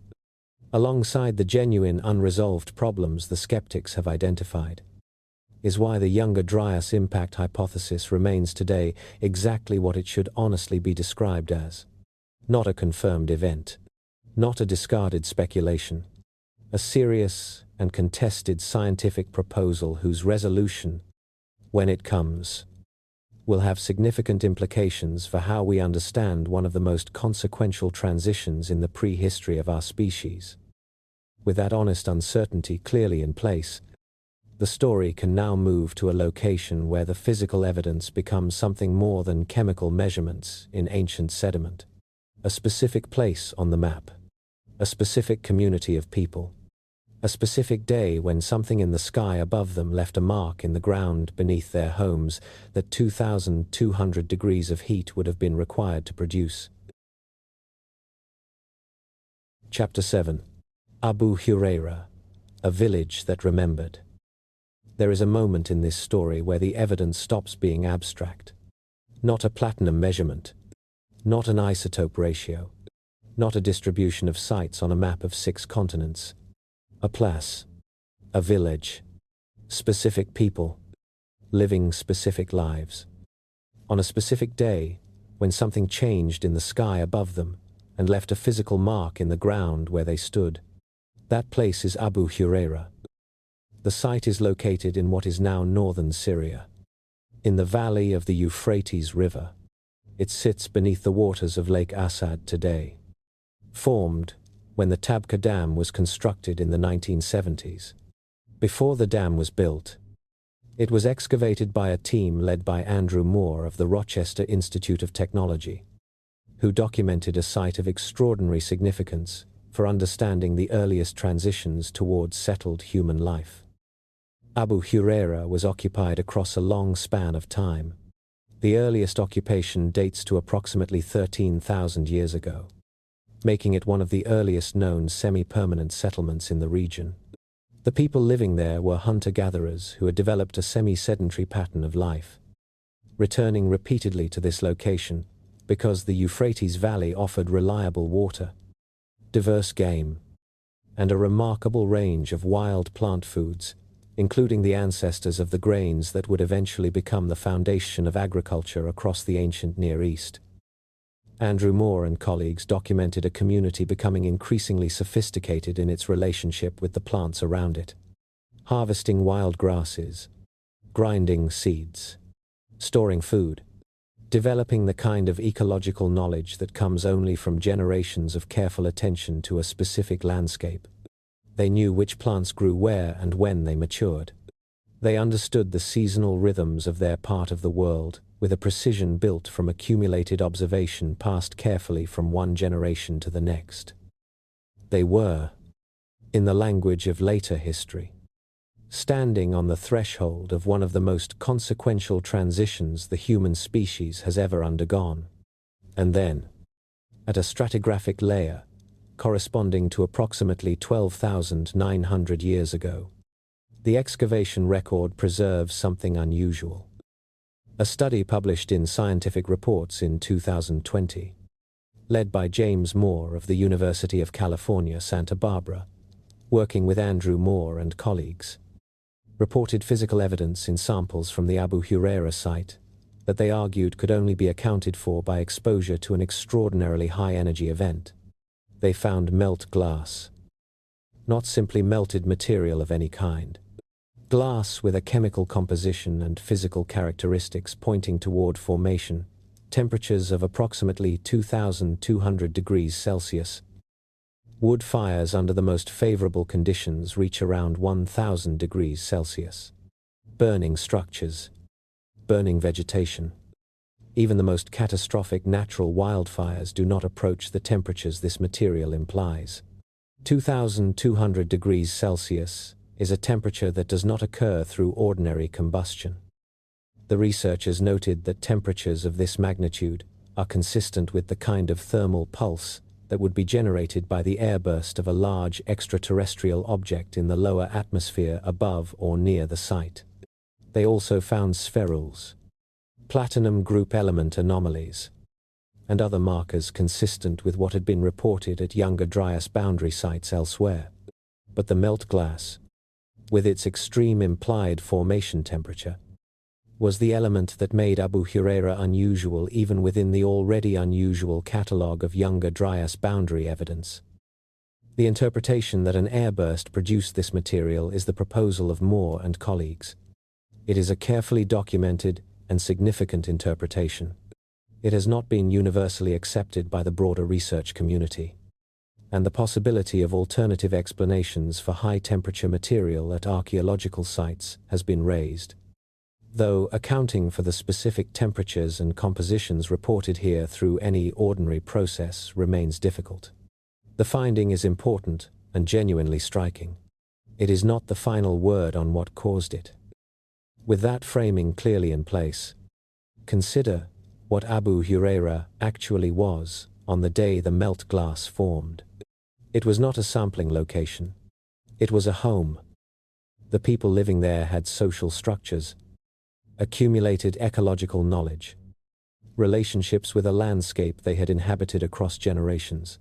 alongside the genuine unresolved problems the skeptics have identified, is why the Younger Dryas Impact Hypothesis remains today exactly what it should honestly be described as. Not a confirmed event. Not a discarded speculation. A serious and contested scientific proposal whose resolution, when it comes, will have significant implications for how we understand one of the most consequential transitions in the prehistory of our species. With that honest uncertainty clearly in place, the story can now move to a location where the physical evidence becomes something more than chemical measurements in ancient sediment. A specific place on the map. A specific community of people. A specific day when something in the sky above them left a mark in the ground beneath their homes that 2,200 degrees of heat would have been required to produce. Chapter 7. Abu Hureyra, a village that remembered. There is a moment in this story where the evidence stops being abstract. Not a platinum measurement. Not an isotope ratio. Not a distribution of sites on a map of 6 continents. A place. A village. Specific people. Living specific lives. On a specific day, when something changed in the sky above them and left a physical mark in the ground where they stood. That place is Abu Hureyra. The site is located in what is now northern Syria. In the valley of the Euphrates River. It sits beneath the waters of Lake Assad today. Formed when the Tepe Dam was constructed in the 1970s. Before the dam was built, it was excavated by a team led by Andrew Moore of the Rochester Institute of Technology, who documented a site of extraordinary significance for understanding the earliest transitions towards settled human life. Abu Hureyra was occupied across a long span of time. The earliest occupation dates to approximately 13,000 years ago, making it one of the earliest known semi-permanent settlements in the region. The people living there were hunter-gatherers who had developed a semi-sedentary pattern of life, returning repeatedly to this location because the Euphrates Valley offered reliable water, diverse game, and a remarkable range of wild plant foods, including the ancestors of the grains that would eventually become the foundation of agriculture across the ancient Near East. Andrew Moore and colleagues documented a community becoming increasingly sophisticated in its relationship with the plants around it, harvesting wild grasses, grinding seeds, storing food, developing the kind of ecological knowledge that comes only from generations of careful attention to a specific landscape. They knew which plants grew where and when they matured. They understood the seasonal rhythms of their part of the world with a precision built from accumulated observation passed carefully from one generation to the next. They were, in the language of later history, standing on the threshold of one of the most consequential transitions the human species has ever undergone. And then, at a stratigraphic layer, corresponding to approximately 12,900 years ago, the excavation record preserves something unusual. A study published in Scientific Reports in 2020, led by James Moore of the University of California, Santa Barbara, working with Andrew Moore and colleagues, reported physical evidence in samples from the Abu Hureyra site that they argued could only be accounted for by exposure to an extraordinarily high-energy event. They found melt glass, not simply melted material of any kind. Glass with a chemical composition and physical characteristics pointing toward formation, temperatures of approximately 2,200 degrees Celsius. Wood fires under the most favorable conditions reach around 1,000 degrees Celsius. Burning structures, burning vegetation. Even the most catastrophic natural wildfires do not approach the temperatures this material implies. 2,200 degrees Celsius is a temperature that does not occur through ordinary combustion. The researchers noted that temperatures of this magnitude are consistent with the kind of thermal pulse that would be generated by the airburst of a large extraterrestrial object in the lower atmosphere above or near the site. They also found spherules, platinum group element anomalies, and other markers consistent with what had been reported at Younger Dryas boundary sites elsewhere. But the melt glass, with its extreme implied formation temperature, was the element that made Abu Hureyra unusual even within the already unusual catalogue of Younger Dryas boundary evidence. The interpretation that an airburst produced this material is the proposal of Moore and colleagues. It is a carefully documented and significant interpretation. It has not been universally accepted by the broader research community, and the possibility of alternative explanations for high-temperature material at archaeological sites has been raised, though accounting for the specific temperatures and compositions reported here through any ordinary process remains difficult. The finding is important and genuinely striking. It is not the final word on what caused it. With that framing clearly in place, consider what Abu Hureyra actually was on the day the melt glass formed. It was not a sampling location. It was a home. The people living there had social structures, accumulated ecological knowledge, relationships with a landscape they had inhabited across generations,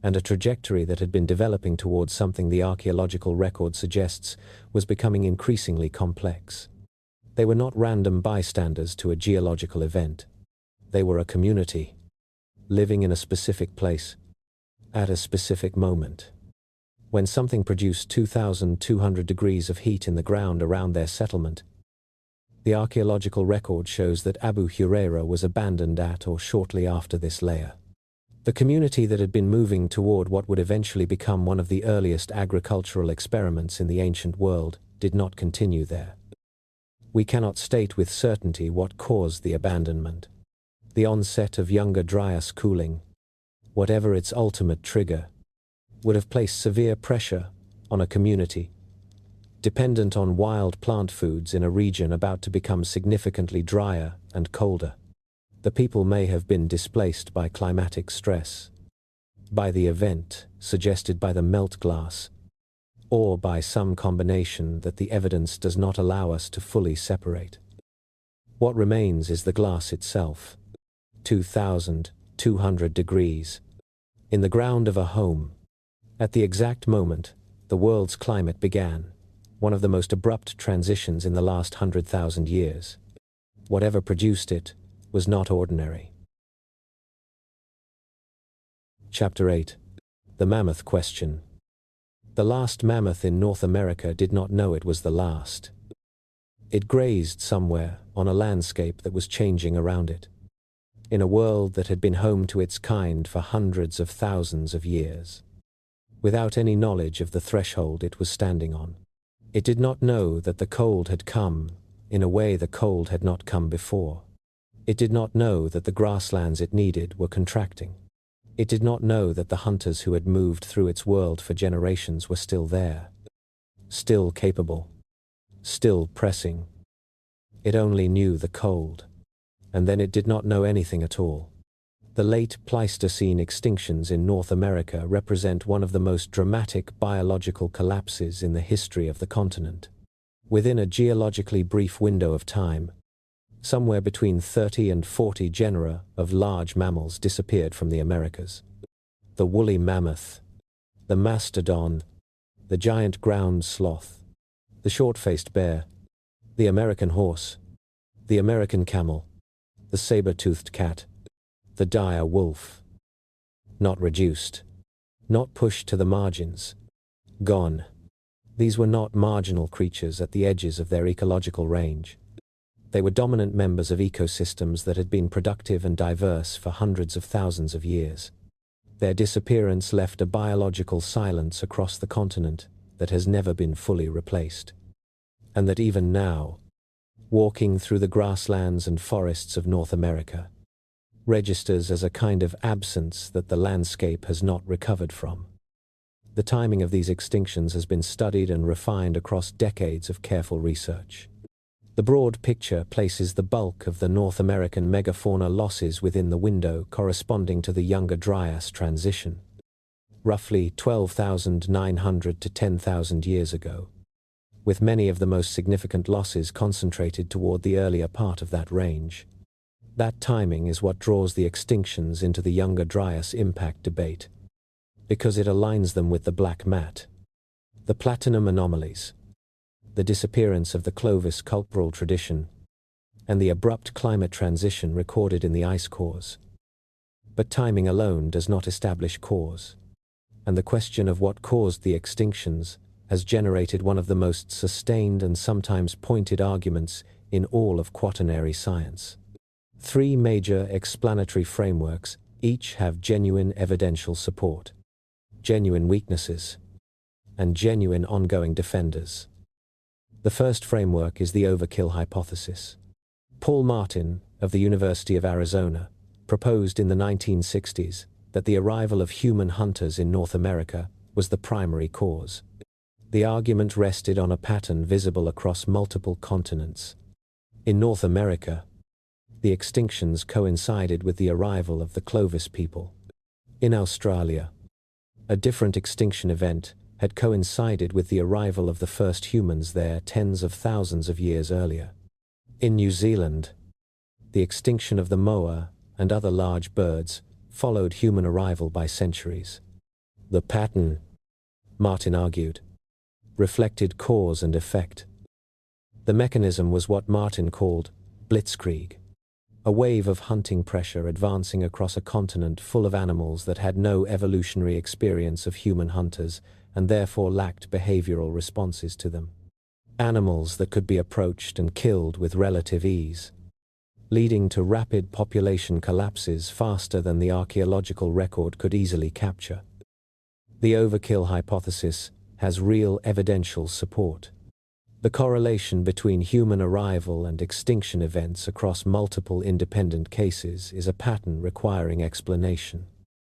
and a trajectory that had been developing towards something the archaeological record suggests was becoming increasingly complex. They were not random bystanders to a geological event. They were a community, living in a specific place, at a specific moment. When something produced 2,200 degrees of heat in the ground around their settlement, the archaeological record shows that Abu Hureyra was abandoned at or shortly after this layer. The community that had been moving toward what would eventually become one of the earliest agricultural experiments in the ancient world did not continue there. We cannot state with certainty what caused the abandonment. The onset of Younger Dryas cooling, whatever its ultimate trigger, would have placed severe pressure on a community dependent on wild plant foods in a region about to become significantly drier and colder. The people may have been displaced by climatic stress, by the event suggested by the melt glass, or by some combination that the evidence does not allow us to fully separate. What remains is the glass itself, 2,200 degrees, in the ground of a home. At the exact moment the world's climate began, one of the most abrupt transitions in the last 100,000 years. Whatever produced it was not ordinary. Chapter 8. The Mammoth Question. The last mammoth in North America did not know it was the last. It grazed somewhere on a landscape that was changing around it, in a world that had been home to its kind for hundreds of thousands of years, without any knowledge of the threshold it was standing on. It did not know that the cold had come in a way the cold had not come before. It did not know that the grasslands it needed were contracting. It did not know that the hunters who had moved through its world for generations were still there, still capable, still pressing. It only knew the cold. And then it did not know anything at all. The late Pleistocene extinctions in North America represent one of the most dramatic biological collapses in the history of the continent. Within a geologically brief window of time, somewhere between 30 and 40 genera of large mammals disappeared from the Americas. The woolly mammoth, the mastodon, the giant ground sloth, the short-faced bear, the American horse, the American camel, the saber-toothed cat, the dire wolf. Not reduced, not pushed to the margins, gone. These were not marginal creatures at the edges of their ecological range. They were dominant members of ecosystems that had been productive and diverse for hundreds of thousands of years. Their disappearance left a biological silence across the continent that has never been fully replaced. And that even now, walking through the grasslands and forests of North America, registers as a kind of absence that the landscape has not recovered from. The timing of these extinctions has been studied and refined across decades of careful research. The broad picture places the bulk of the North American megafauna losses within the window corresponding to the Younger Dryas transition, roughly 12,900 to 10,000 years ago, with many of the most significant losses concentrated toward the earlier part of that range. That timing is what draws the extinctions into the Younger Dryas impact debate, because it aligns them with the black mat, the platinum anomalies, the disappearance of the Clovis cultural tradition, and the abrupt climate transition recorded in the ice cores. But timing alone does not establish cause, and the question of what caused the extinctions has generated one of the most sustained and sometimes pointed arguments in all of quaternary science. Three major explanatory frameworks each have genuine evidential support, genuine weaknesses, and genuine ongoing defenders. The first framework is the overkill hypothesis. Paul Martin, of the University of Arizona, proposed in the 1960s that the arrival of human hunters in North America was the primary cause. The argument rested on a pattern visible across multiple continents. In North America, the extinctions coincided with the arrival of the Clovis people. In Australia, a different extinction event had coincided with the arrival of the first humans there tens of thousands of years earlier. In New Zealand, the extinction of the moa and other large birds followed human arrival by centuries. The pattern, Martin argued, reflected cause and effect. The mechanism was what Martin called blitzkrieg, a wave of hunting pressure advancing across a continent full of animals that had no evolutionary experience of human hunters and therefore lacked behavioral responses to them. Animals that could be approached and killed with relative ease, leading to rapid population collapses faster than the archaeological record could easily capture. The overkill hypothesis has real evidential support. The correlation between human arrival and extinction events across multiple independent cases is a pattern requiring explanation.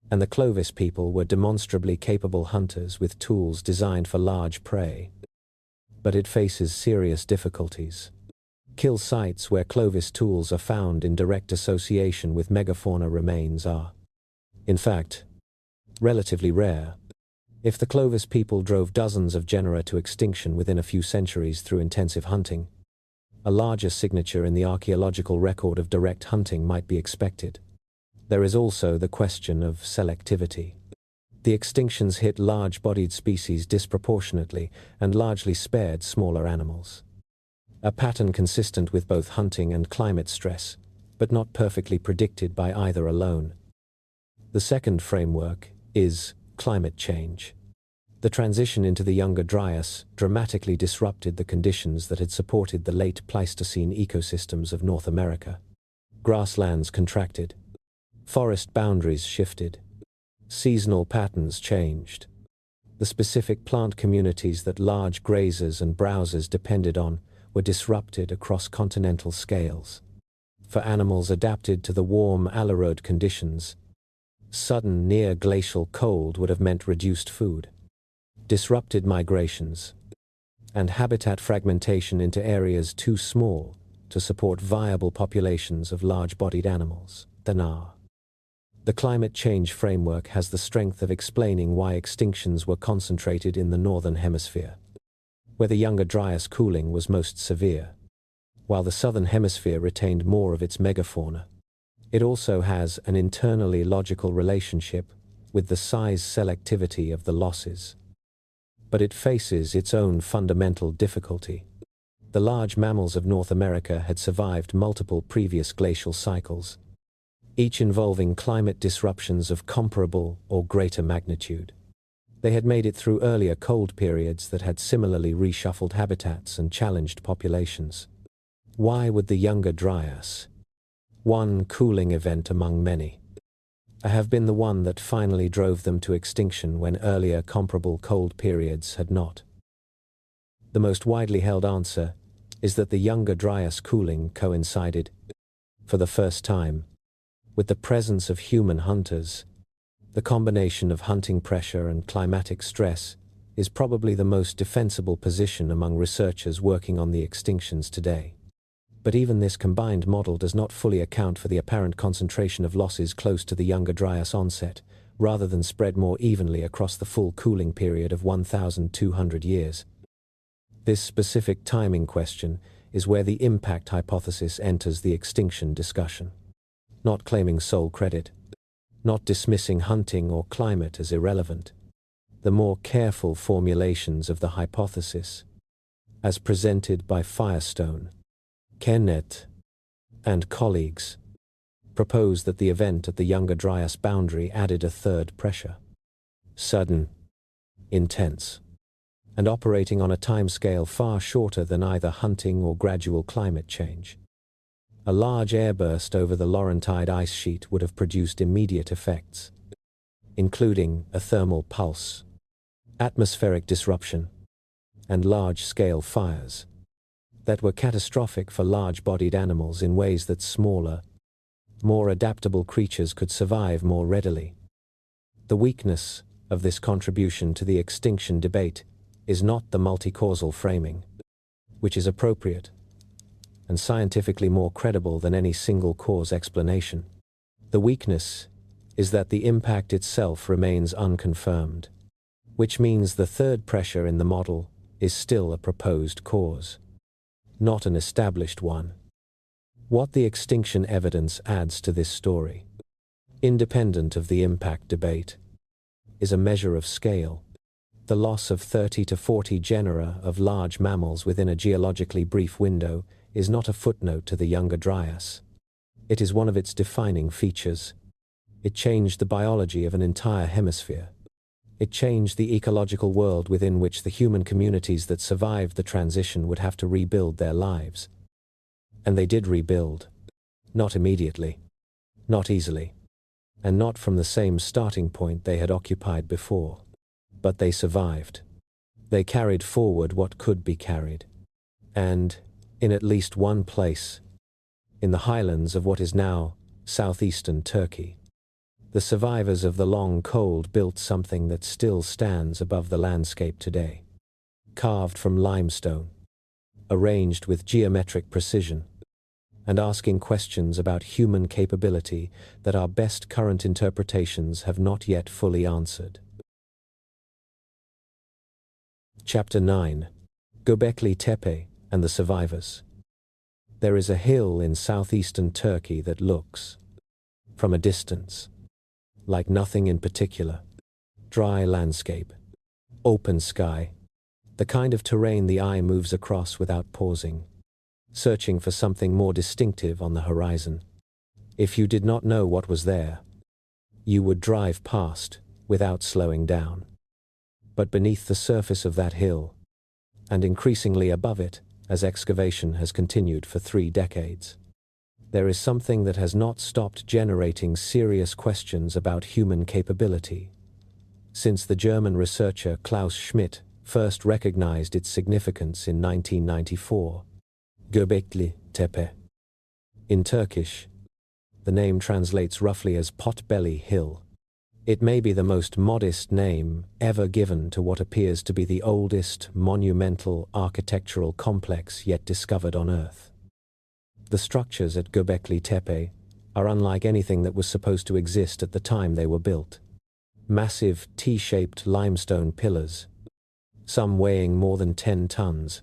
And the Clovis people were demonstrably capable hunters with tools designed for large prey. But it faces serious difficulties. Kill sites where Clovis tools are found in direct association with megafauna remains are, in fact, relatively rare. If the Clovis people drove dozens of genera to extinction within a few centuries through intensive hunting, a larger signature in the archaeological record of direct hunting might be expected. There is also the question of selectivity. The extinctions hit large-bodied species disproportionately and largely spared smaller animals. A pattern consistent with both hunting and climate stress, but not perfectly predicted by either alone. The second framework is climate change. The transition into the Younger Dryas dramatically disrupted the conditions that had supported the late Pleistocene ecosystems of North America. Grasslands contracted. Forest boundaries shifted. Seasonal patterns changed. The specific plant communities that large grazers and browsers depended on were disrupted across continental scales. For animals adapted to the warm asteroid conditions, sudden near-glacial cold would have meant reduced food, disrupted migrations, and habitat fragmentation into areas too small to support viable populations of large-bodied animals. The climate change framework has the strength of explaining why extinctions were concentrated in the Northern Hemisphere, where the Younger Dryas cooling was most severe, while the Southern Hemisphere retained more of its megafauna. It also has an internally logical relationship with the size selectivity of the losses. But it faces its own fundamental difficulty. The large mammals of North America had survived multiple previous glacial cycles, each involving climate disruptions of comparable or greater magnitude. They had made it through earlier cold periods that had similarly reshuffled habitats and challenged populations. Why would the Younger Dryas, one cooling event among many, have been the one that finally drove them to extinction when earlier comparable cold periods had not? The most widely held answer is that the Younger Dryas cooling coincided, for the first time, with the presence of human hunters. The combination of hunting pressure and climatic stress is probably the most defensible position among researchers working on the extinctions today. But even this combined model does not fully account for the apparent concentration of losses close to the Younger Dryas onset, rather than spread more evenly across the full cooling period of 1,200 years. This specific timing question is where the impact hypothesis enters the extinction discussion. Not claiming sole credit, not dismissing hunting or climate as irrelevant. The more careful formulations of the hypothesis, as presented by Firestone, Kennett, and colleagues, propose that the event at the Younger Dryas boundary added a third pressure. Sudden, intense, and operating on a timescale far shorter than either hunting or gradual climate change. A large airburst over the Laurentide ice sheet would have produced immediate effects, including a thermal pulse, atmospheric disruption, and large-scale fires that were catastrophic for large-bodied animals in ways that smaller, more adaptable creatures could survive more readily. The weakness of this contribution to the extinction debate is not the multi-causal framing, which is appropriate and scientifically more credible than any single cause explanation. The weakness is that the impact itself remains unconfirmed, which means the third pressure in the model is still a proposed cause, not an established one. What the extinction evidence adds to this story, independent of the impact debate, is a measure of scale. The loss of 30 to 40 genera of large mammals within a geologically brief window is not a footnote to the Younger Dryas. It is one of its defining features. It changed the biology of an entire hemisphere. It changed the ecological world within which the human communities that survived the transition would have to rebuild their lives. And they did rebuild. Not immediately, not easily, and not from the same starting point they had occupied before. But they survived. They carried forward what could be carried. And, in at least one place, in the highlands of what is now southeastern Turkey, the survivors of the long cold built something that still stands above the landscape today. Carved from limestone, arranged with geometric precision, and asking questions about human capability that our best current interpretations have not yet fully answered. Chapter 9. Göbekli Tepe and the Survivors. There is a hill in southeastern Turkey that looks, from a distance, like nothing in particular. Dry landscape, open sky, the kind of terrain the eye moves across without pausing, searching for something more distinctive on the horizon. If you did not know what was there, you would drive past without slowing down. But beneath the surface of that hill, and increasingly above it, as excavation has continued for 3 decades, there is something that has not stopped generating serious questions about human capability. Since the German researcher Klaus Schmidt first recognized its significance in 1994, Göbekli Tepe, In Turkish, the name translates roughly as Potbelly Hill. It may be the most modest name ever given to what appears to be the oldest monumental architectural complex yet discovered on Earth. The structures at Göbekli Tepe are unlike anything that was supposed to exist at the time they were built. Massive T-shaped limestone pillars, some weighing more than 10 tons,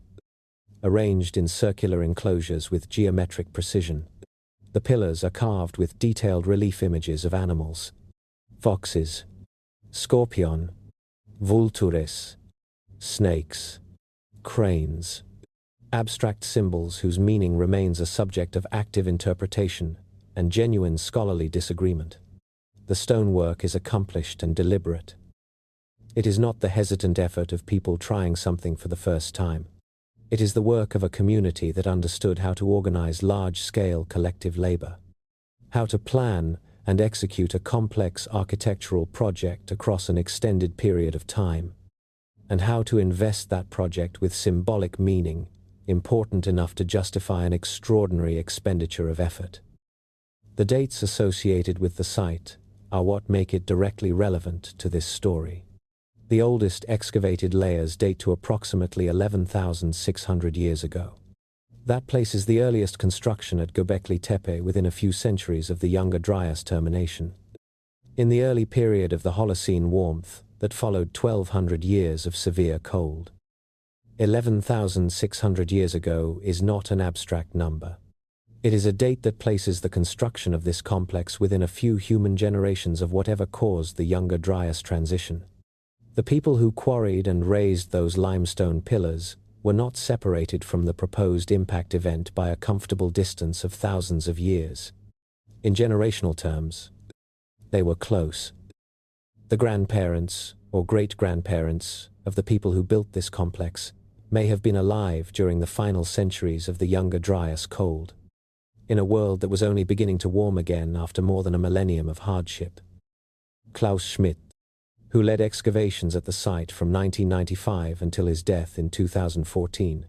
arranged in circular enclosures with geometric precision. The pillars are carved with detailed relief images of animals: foxes, scorpion, vultures, snakes, cranes, abstract symbols whose meaning remains a subject of active interpretation and genuine scholarly disagreement. The stonework is accomplished and deliberate. It is not the hesitant effort of people trying something for the first time. It is the work of a community that understood how to organize large-scale collective labor, how to plan and execute a complex architectural project across an extended period of time, and how to invest that project with symbolic meaning, important enough to justify an extraordinary expenditure of effort. The dates associated with the site are what make it directly relevant to this story. The oldest excavated layers date to approximately 11,600 years ago. That places the earliest construction at Göbekli Tepe within a few centuries of the Younger Dryas termination. In the early period of the Holocene warmth that followed 1,200 years of severe cold. 11,600 years ago is not an abstract number. It is a date that places the construction of this complex within a few human generations of whatever caused the Younger Dryas transition. The people who quarried and raised those limestone pillars were not separated from the proposed impact event by a comfortable distance of thousands of years. In generational terms, they were close. The grandparents or great-grandparents of the people who built this complex may have been alive during the final centuries of the Younger Dryas cold, in a world that was only beginning to warm again after more than a millennium of hardship. Klaus Schmidt, who led excavations at the site from 1995 until his death in 2014,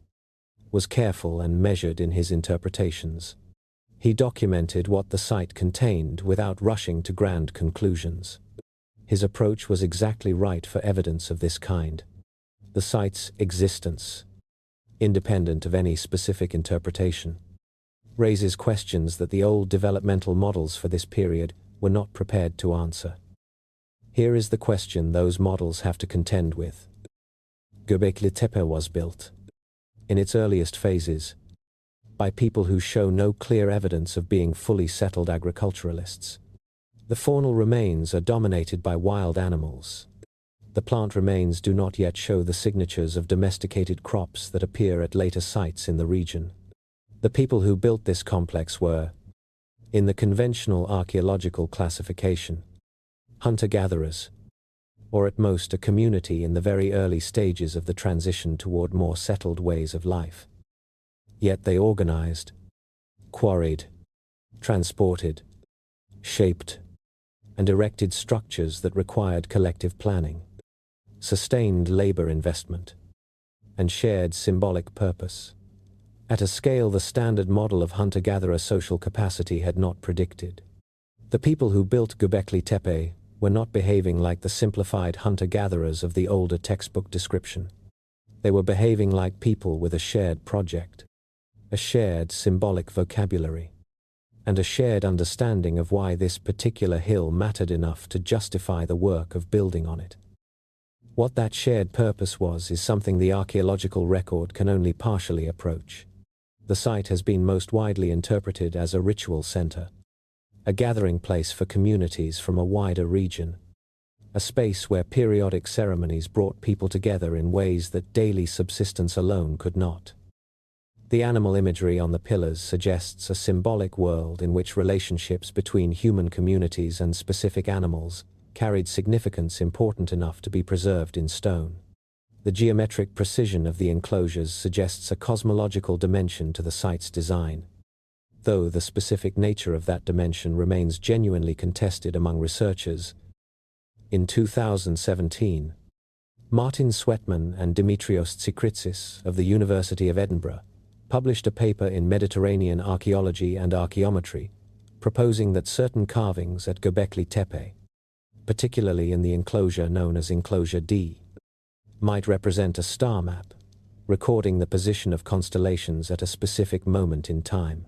was careful and measured in his interpretations. He documented what the site contained without rushing to grand conclusions. His approach was exactly right for evidence of this kind. The site's existence, independent of any specific interpretation, raises questions that the old developmental models for this period were not prepared to answer. Here is the question those models have to contend with. Göbekli Tepe was built, in its earliest phases, by people who show no clear evidence of being fully settled agriculturalists. The faunal remains are dominated by wild animals. The plant remains do not yet show the signatures of domesticated crops that appear at later sites in the region. The people who built this complex were, in the conventional archaeological classification, hunter-gatherers, or at most a community in the very early stages of the transition toward more settled ways of life. Yet they organized, quarried, transported, shaped, and erected structures that required collective planning, sustained labor investment, and shared symbolic purpose, at a scale the standard model of hunter-gatherer social capacity had not predicted. The people who built Göbekli Tepe were not behaving like the simplified hunter-gatherers of the older textbook description. They were behaving like people with a shared project, a shared symbolic vocabulary, and a shared understanding of why this particular hill mattered enough to justify the work of building on it. What that shared purpose was is something the archaeological record can only partially approach. The site has been most widely interpreted as a ritual center, a gathering place for communities from a wider region, a space where periodic ceremonies brought people together in ways that daily subsistence alone could not. The animal imagery on the pillars suggests a symbolic world in which relationships between human communities and specific animals carried significance important enough to be preserved in stone. The geometric precision of the enclosures suggests a cosmological dimension to the site's design, though the specific nature of that dimension remains genuinely contested among researchers. In 2017, Martin Sweatman and Dimitrios Tsikritsis of the University of Edinburgh published a paper in Mediterranean Archaeology and Archaeometry, proposing that certain carvings at Göbekli Tepe, particularly in the enclosure known as Enclosure D, might represent a star map, recording the position of constellations at a specific moment in time,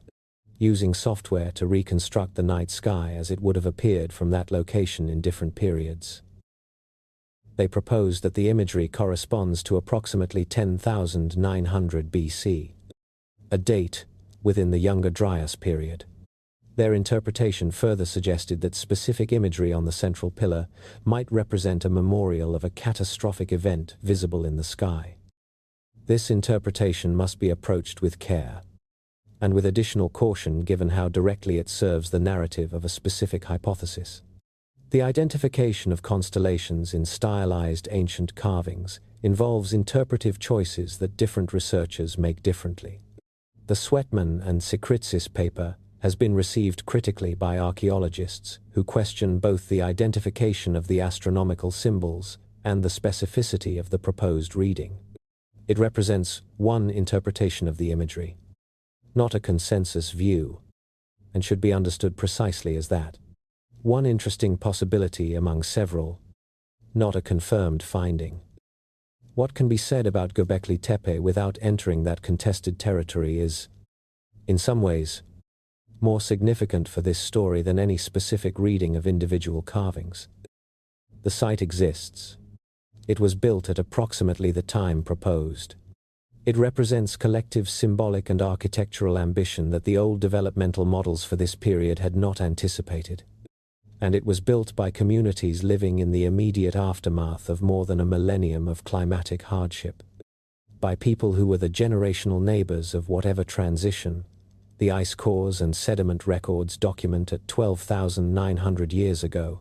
using software to reconstruct the night sky as it would have appeared from that location in different periods. They proposed that the imagery corresponds to approximately 10,900 BC, a date within the Younger Dryas period. Their interpretation further suggested that specific imagery on the central pillar might represent a memorial of a catastrophic event visible in the sky. This interpretation must be approached with care, and with additional caution given how directly it serves the narrative of a specific hypothesis. The identification of constellations in stylized ancient carvings involves interpretive choices that different researchers make differently. The Sweatman and Sikritsis paper has been received critically by archaeologists who question both the identification of the astronomical symbols and the specificity of the proposed reading. It represents one interpretation of the imagery, not a consensus view, and should be understood precisely as that. One interesting possibility among several, not a confirmed finding. What can be said about Göbekli Tepe without entering that contested territory is, in some ways, more significant for this story than any specific reading of individual carvings. The site exists. It was built at approximately the time proposed. It represents collective symbolic and architectural ambition that the old developmental models for this period had not anticipated. And it was built by communities living in the immediate aftermath of more than a millennium of climatic hardship. By people who were the generational neighbors of whatever transition the ice cores and sediment records document at 12,900 years ago.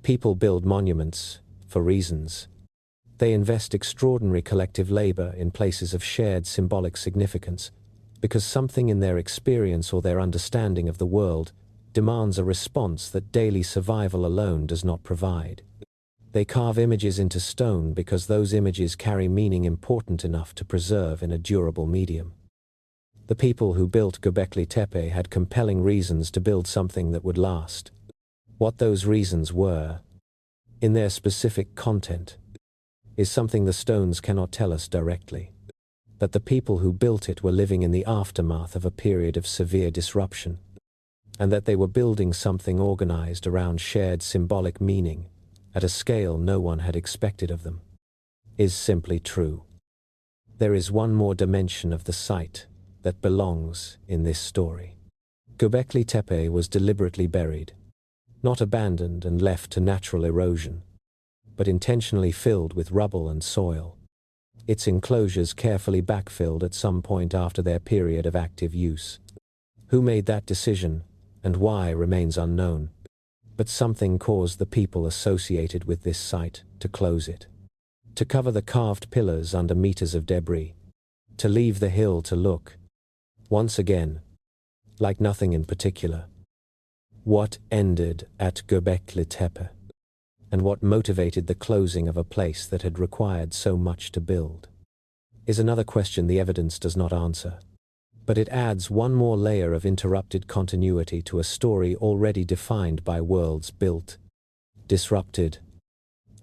People build monuments for reasons. They invest extraordinary collective labor in places of shared symbolic significance, because something in their experience or their understanding of the world demands a response that daily survival alone does not provide. They carve images into stone because those images carry meaning important enough to preserve in a durable medium. The people who built Göbekli Tepe had compelling reasons to build something that would last. What those reasons were, in their specific content, is something the stones cannot tell us directly. That the people who built it were living in the aftermath of a period of severe disruption, and that they were building something organized around shared symbolic meaning at a scale no one had expected of them, is simply true. There is one more dimension of the site that belongs in this story. Göbekli Tepe was deliberately buried, not abandoned and left to natural erosion, but intentionally filled with rubble and soil, its enclosures carefully backfilled at some point after their period of active use. Who made that decision, and why, remains unknown, but something caused the people associated with this site to close it, to cover the carved pillars under meters of debris, to leave the hill to look, once again, like nothing in particular. What ended at Göbekli Tepe, and what motivated the closing of a place that had required so much to build, is another question the evidence does not answer. But it adds one more layer of interrupted continuity to a story already defined by worlds built, disrupted,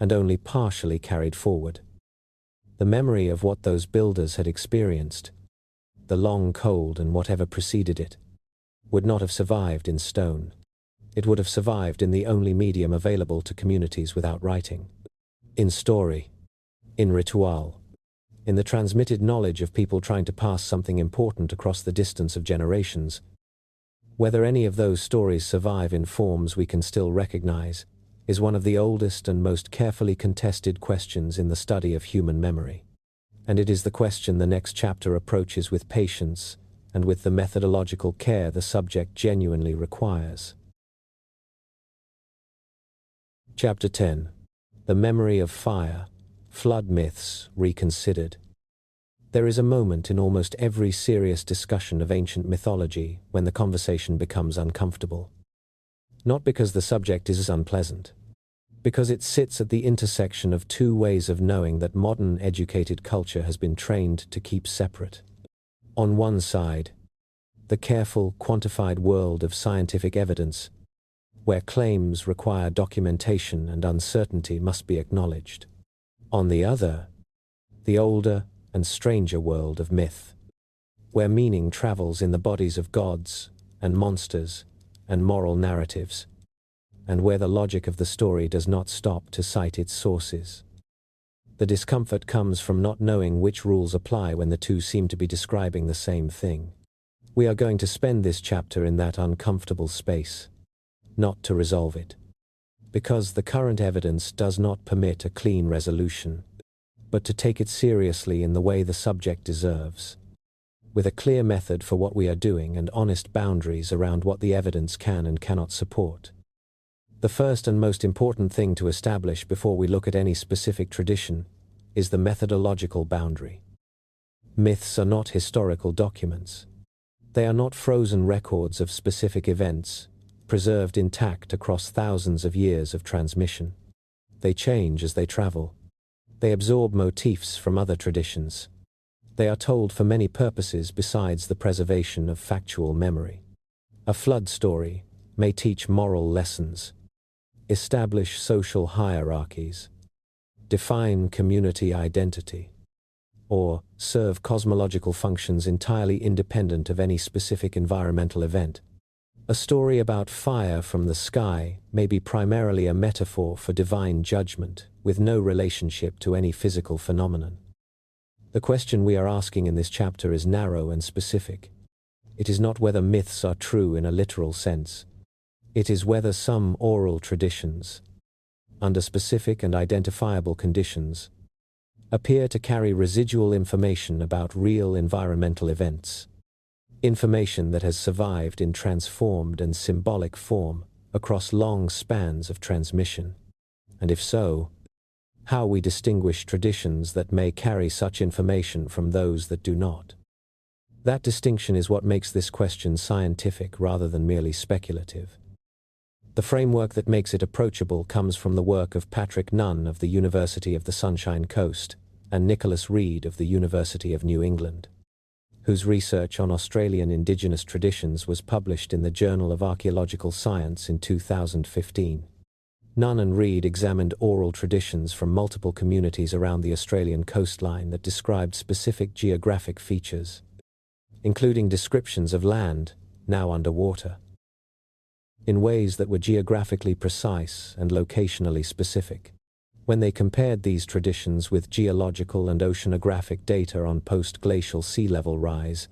and only partially carried forward. The memory of what those builders had experienced, the long cold and whatever preceded it, would not have survived in stone. It would have survived in the only medium available to communities without writing. In story, in ritual, in the transmitted knowledge of people trying to pass something important across the distance of generations. Whether any of those stories survive in forms we can still recognize is one of the oldest and most carefully contested questions in the study of human memory. And it is the question the next chapter approaches with patience and with the methodological care the subject genuinely requires. Chapter 10. The Memory of Fire. Flood Myths Reconsidered. There is a moment in almost every serious discussion of ancient mythology when the conversation becomes uncomfortable. Not because the subject is unpleasant, because it sits at the intersection of two ways of knowing that modern educated culture has been trained to keep separate. On one side, the careful, quantified world of scientific evidence, where claims require documentation and uncertainty must be acknowledged. On the other, the older and stranger world of myth, where meaning travels in the bodies of gods and monsters and moral narratives, and where the logic of the story does not stop to cite its sources. The discomfort comes from not knowing which rules apply when the two seem to be describing the same thing. We are going to spend this chapter in that uncomfortable space, not to resolve it, because the current evidence does not permit a clean resolution, but to take it seriously in the way the subject deserves, with a clear method for what we are doing and honest boundaries around what the evidence can and cannot support. The first and most important thing to establish before we look at any specific tradition is the methodological boundary. Myths are not historical documents. They are not frozen records of specific events, preserved intact across thousands of years of transmission. They change as they travel. They absorb motifs from other traditions. They are told for many purposes besides the preservation of factual memory. A flood story may teach moral lessons, establish social hierarchies, define community identity, or serve cosmological functions entirely independent of any specific environmental event. A story about fire from the sky may be primarily a metaphor for divine judgment, with no relationship to any physical phenomenon. The question we are asking in this chapter is narrow and specific. It is not whether myths are true in a literal sense. It is whether some oral traditions, under specific and identifiable conditions, appear to carry residual information about real environmental events. Information that has survived in transformed and symbolic form across long spans of transmission. And if so, how we distinguish traditions that may carry such information from those that do not. That distinction is what makes this question scientific rather than merely speculative. The framework that makes it approachable comes from the work of Patrick Nunn of the University of the Sunshine Coast and Nicholas Reed of the University of New England, whose research on Australian indigenous traditions was published in the Journal of Archaeological Science in 2015. Nunn and Reed examined oral traditions from multiple communities around the Australian coastline that described specific geographic features, including descriptions of land, now underwater, in ways that were geographically precise and locationally specific. When they compared these traditions with geological and oceanographic data on post-glacial sea level rise,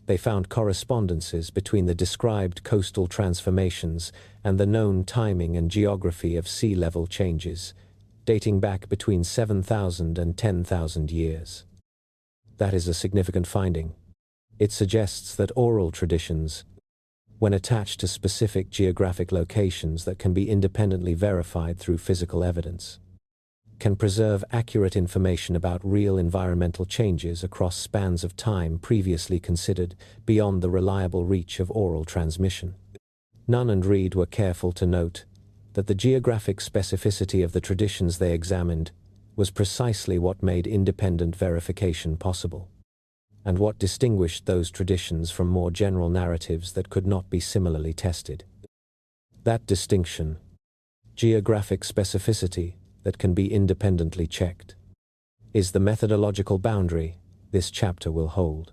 they found correspondences between the described coastal transformations and the known timing and geography of sea level changes, dating back between 7,000 and 10,000 years. That is a significant finding. It suggests that oral traditions, when attached to specific geographic locations that can be independently verified through physical evidence, can preserve accurate information about real environmental changes across spans of time previously considered beyond the reliable reach of oral transmission. Nunn and Reed were careful to note that the geographic specificity of the traditions they examined was precisely what made independent verification possible, and what distinguished those traditions from more general narratives that could not be similarly tested. That distinction, geographic specificity that can be independently checked, is the methodological boundary this chapter will hold.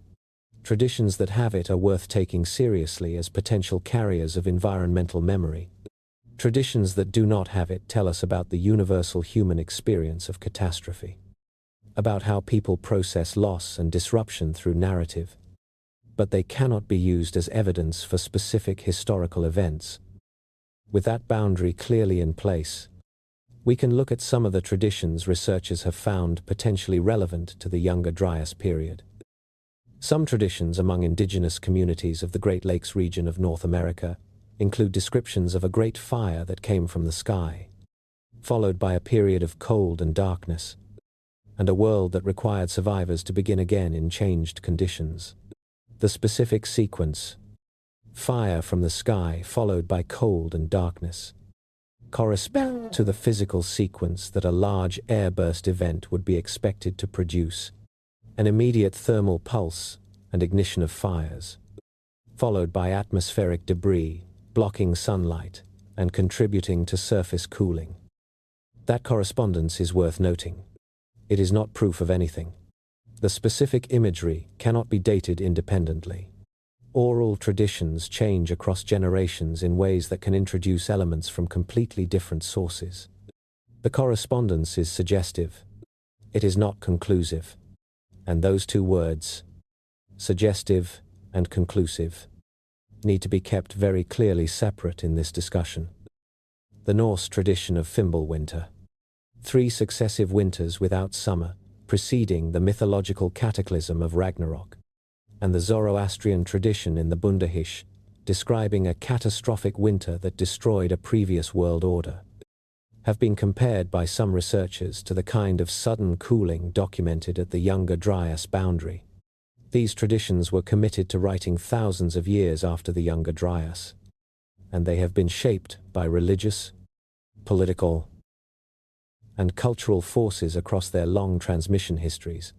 Traditions that have it are worth taking seriously as potential carriers of environmental memory. Traditions that do not have it tell us about the universal human experience of catastrophe, about how people process loss and disruption through narrative, but they cannot be used as evidence for specific historical events. With that boundary clearly in place, we can look at some of the traditions researchers have found potentially relevant to the Younger Dryas period. Some traditions among indigenous communities of the Great Lakes region of North America include descriptions of a great fire that came from the sky, followed by a period of cold and darkness, and a world that required survivors to begin again in changed conditions. The specific sequence, fire from the sky followed by cold and darkness, correspond to the physical sequence that a large airburst event would be expected to produce: an immediate thermal pulse, and ignition of fires, followed by atmospheric debris, blocking sunlight and contributing to surface cooling. That correspondence is worth noting. It is not proof of anything. The specific imagery cannot be dated independently. Oral traditions change across generations in ways that can introduce elements from completely different sources. The correspondence is suggestive. It is not conclusive. And those two words, suggestive and conclusive, need to be kept very clearly separate in this discussion. The Norse tradition of Fimbulwinter. 3 successive winters without summer, preceding the mythological cataclysm of Ragnarok, and the Zoroastrian tradition in the Bundahish, describing a catastrophic winter that destroyed a previous world order, have been compared by some researchers to the kind of sudden cooling documented at the Younger Dryas boundary. These traditions were committed to writing thousands of years after the Younger Dryas, and they have been shaped by religious, political, and cultural forces across their long transmission histories.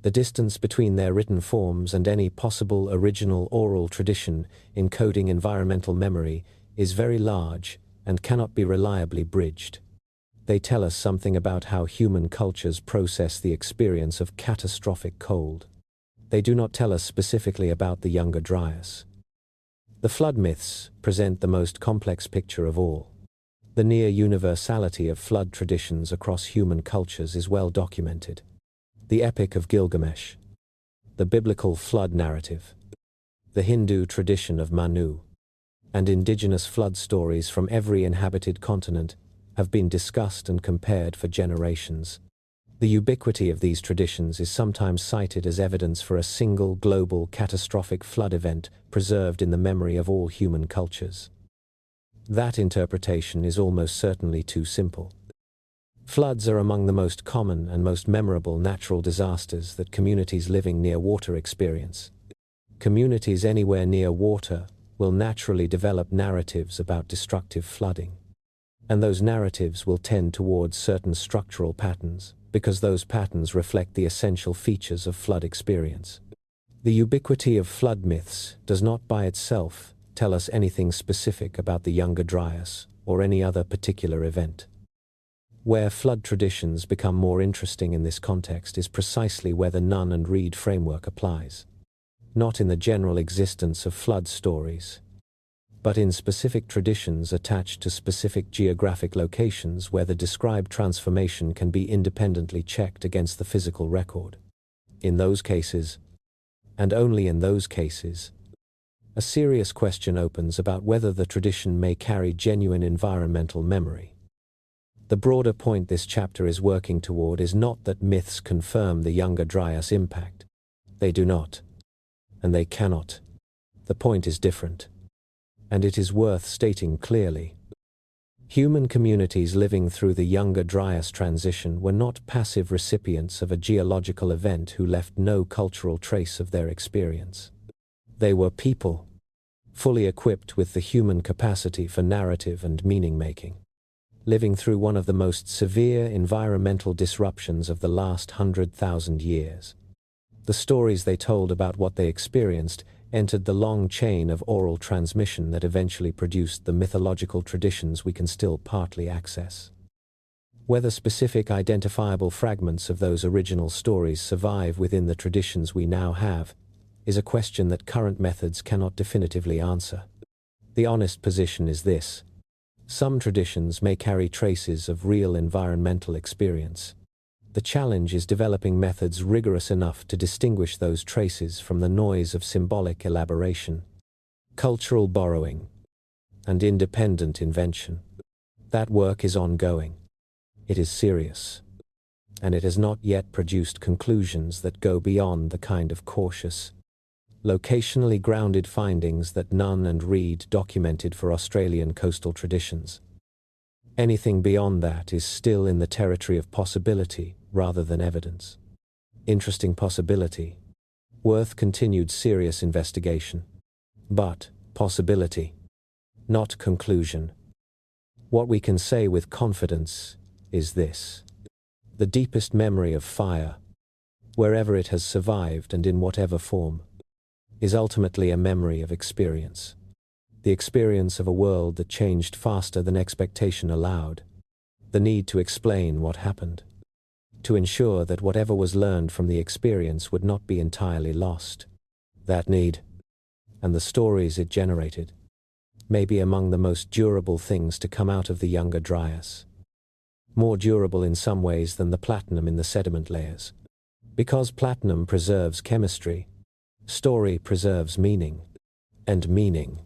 The distance between their written forms and any possible original oral tradition encoding environmental memory is very large and cannot be reliably bridged. They tell us something about how human cultures process the experience of catastrophic cold. They do not tell us specifically about the Younger Dryas. The flood myths present the most complex picture of all. The near universality of flood traditions across human cultures is well documented. The Epic of Gilgamesh, the biblical flood narrative, the Hindu tradition of Manu, and indigenous flood stories from every inhabited continent have been discussed and compared for generations. The ubiquity of these traditions is sometimes cited as evidence for a single global catastrophic flood event preserved in the memory of all human cultures. That interpretation is almost certainly too simple. Floods are among the most common and most memorable natural disasters that communities living near water experience. Communities anywhere near water will naturally develop narratives about destructive flooding. And those narratives will tend towards certain structural patterns, because those patterns reflect the essential features of flood experience. The ubiquity of flood myths does not by itself tell us anything specific about the Younger Dryas or any other particular event. Where flood traditions become more interesting in this context is precisely where the Nunn and Reed framework applies. Not in the general existence of flood stories, but in specific traditions attached to specific geographic locations where the described transformation can be independently checked against the physical record. In those cases, and only in those cases, a serious question opens about whether the tradition may carry genuine environmental memory. The broader point this chapter is working toward is not that myths confirm the Younger Dryas impact. They do not, and they cannot. The point is different, and it is worth stating clearly. Human communities living through the Younger Dryas transition were not passive recipients of a geological event who left no cultural trace of their experience. They were people, fully equipped with the human capacity for narrative and meaning-making, living through one of the most severe environmental disruptions of the last 100,000 years. The stories they told about what they experienced entered the long chain of oral transmission that eventually produced the mythological traditions we can still partly access. Whether specific identifiable fragments of those original stories survive within the traditions we now have is a question that current methods cannot definitively answer. The honest position is this: some traditions may carry traces of real environmental experience. The challenge is developing methods rigorous enough to distinguish those traces from the noise of symbolic elaboration, cultural borrowing, and independent invention. That work is ongoing. It is serious, and it has not yet produced conclusions that go beyond the kind of cautious, locationally grounded findings that Nunn and Reed documented for Australian coastal traditions. Anything beyond that is still in the territory of possibility rather than evidence. Interesting possibility, worth continued serious investigation. But possibility, not conclusion. What we can say with confidence is this: the deepest memory of fire, wherever it has survived and in whatever form, is ultimately a memory of experience. The experience of a world that changed faster than expectation allowed. The need to explain what happened. To ensure that whatever was learned from the experience would not be entirely lost. That need, and the stories it generated, may be among the most durable things to come out of the Younger Dryas. More durable in some ways than the platinum in the sediment layers. Because platinum preserves chemistry, story preserves meaning. And meaning,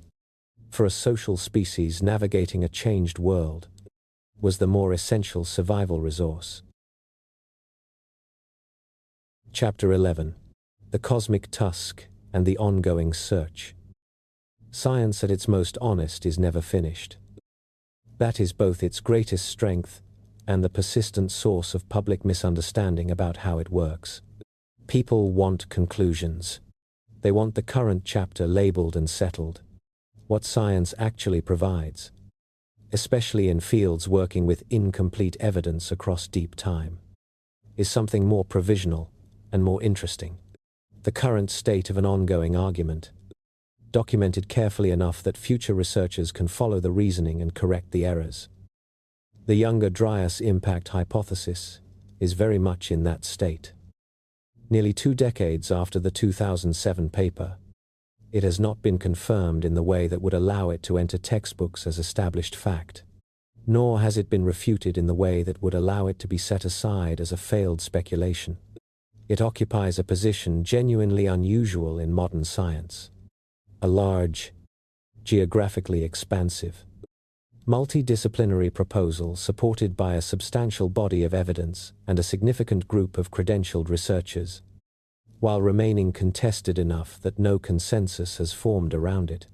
for a social species navigating a changed world, was the more essential survival resource. Chapter 11. The Cosmic Tusk and the Ongoing Search. Science at its most honest is never finished. That is both its greatest strength and the persistent source of public misunderstanding about how it works. People want conclusions. They want the current chapter labeled and settled. What science actually provides, especially in fields working with incomplete evidence across deep time, is something more provisional and more interesting. The current state of an ongoing argument, documented carefully enough that future researchers can follow the reasoning and correct the errors. The Younger Dryas Impact Hypothesis is very much in that state. Nearly 2 decades after the 2007 paper, it has not been confirmed in the way that would allow it to enter textbooks as established fact, nor has it been refuted in the way that would allow it to be set aside as a failed speculation. It occupies a position genuinely unusual in modern science. A large, geographically expansive, multidisciplinary proposal supported by a substantial body of evidence and a significant group of credentialed researchers, while remaining contested enough that no consensus has formed around it.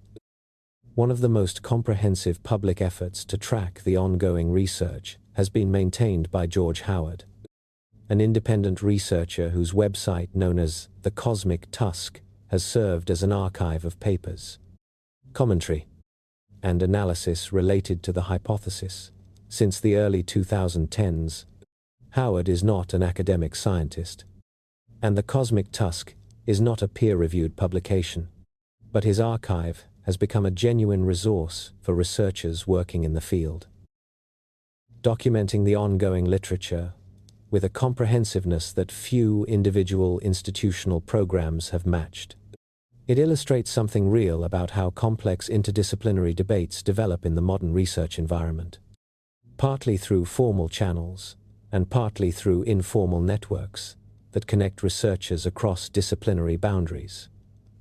One of the most comprehensive public efforts to track the ongoing research has been maintained by George Howard, an independent researcher whose website known as The Cosmic Tusk has served as an archive of papers, commentary, and analysis related to the hypothesis. Since the early 2010s, Howard is not an academic scientist, and The Cosmic Tusk is not a peer-reviewed publication, but his archive has become a genuine resource for researchers working in the field, documenting the ongoing literature with a comprehensiveness that few individual institutional programs have matched. It illustrates something real about how complex interdisciplinary debates develop in the modern research environment, partly through formal channels and partly through informal networks that connect researchers across disciplinary boundaries.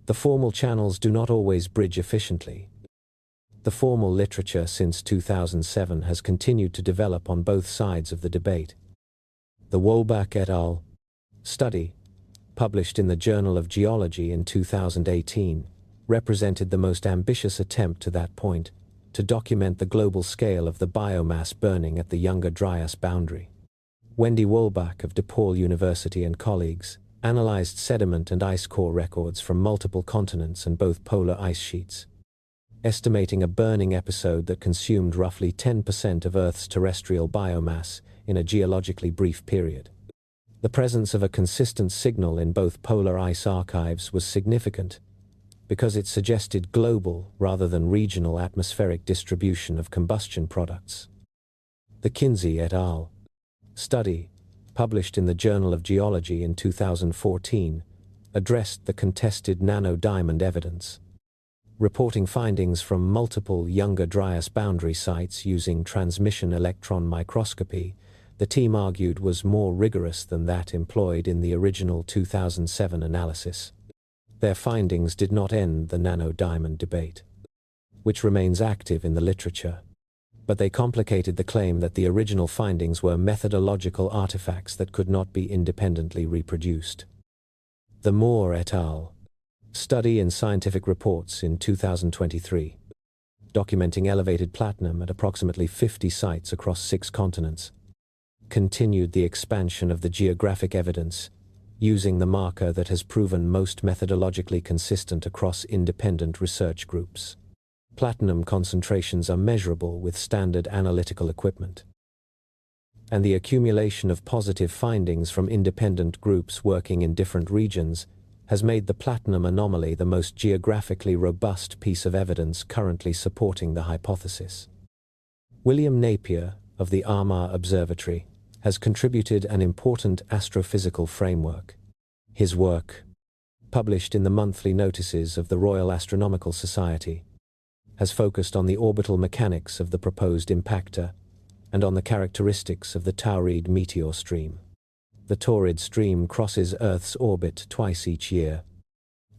The formal channels do not always bridge efficiently. The formal literature since 2007 has continued to develop on both sides of the debate. The Wolbach et al. Study, published in the Journal of Geology in 2018, represented the most ambitious attempt to that point to document the global scale of the biomass burning at the Younger Dryas boundary. Wendy Wolbach of DePaul University and colleagues analyzed sediment and ice core records from multiple continents and both polar ice sheets, estimating a burning episode that consumed roughly 10% of Earth's terrestrial biomass in a geologically brief period. The presence of a consistent signal in both polar ice archives was significant because it suggested global rather than regional atmospheric distribution of combustion products. The Kinsey et al. Study, published in the Journal of Geology in 2014, addressed the contested nanodiamond evidence. Reporting findings from multiple Younger Dryas boundary sites using transmission electron microscopy, the team argued was more rigorous than that employed in the original 2007 analysis. Their findings did not end the nanodiamond debate, which remains active in the literature, but they complicated the claim that the original findings were methodological artifacts that could not be independently reproduced. The Moore et al. Study in Scientific Reports in 2023, documenting elevated platinum at approximately 50 sites across 6 continents, continued the expansion of the geographic evidence, using the marker that has proven most methodologically consistent across independent research groups. Platinum concentrations are measurable with standard analytical equipment, and the accumulation of positive findings from independent groups working in different regions has made the platinum anomaly the most geographically robust piece of evidence currently supporting the hypothesis. William Napier, of the Armagh Observatory, has contributed an important astrophysical framework. His work, published in the monthly notices of the Royal Astronomical Society, has focused on the orbital mechanics of the proposed impactor and on the characteristics of the Taurid meteor stream. The Taurid stream crosses Earth's orbit twice each year,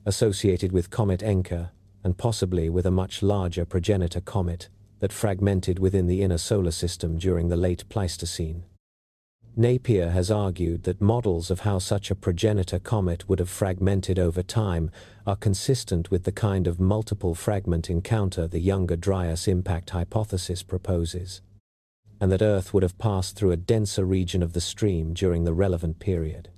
associated with Comet Encke and possibly with a much larger progenitor comet that fragmented within the inner solar system during the late Pleistocene. Napier has argued that models of how such a progenitor comet would have fragmented over time are consistent with the kind of multiple fragment encounter the Younger Dryas Impact Hypothesis proposes, and that Earth would have passed through a denser region of the stream during the relevant period.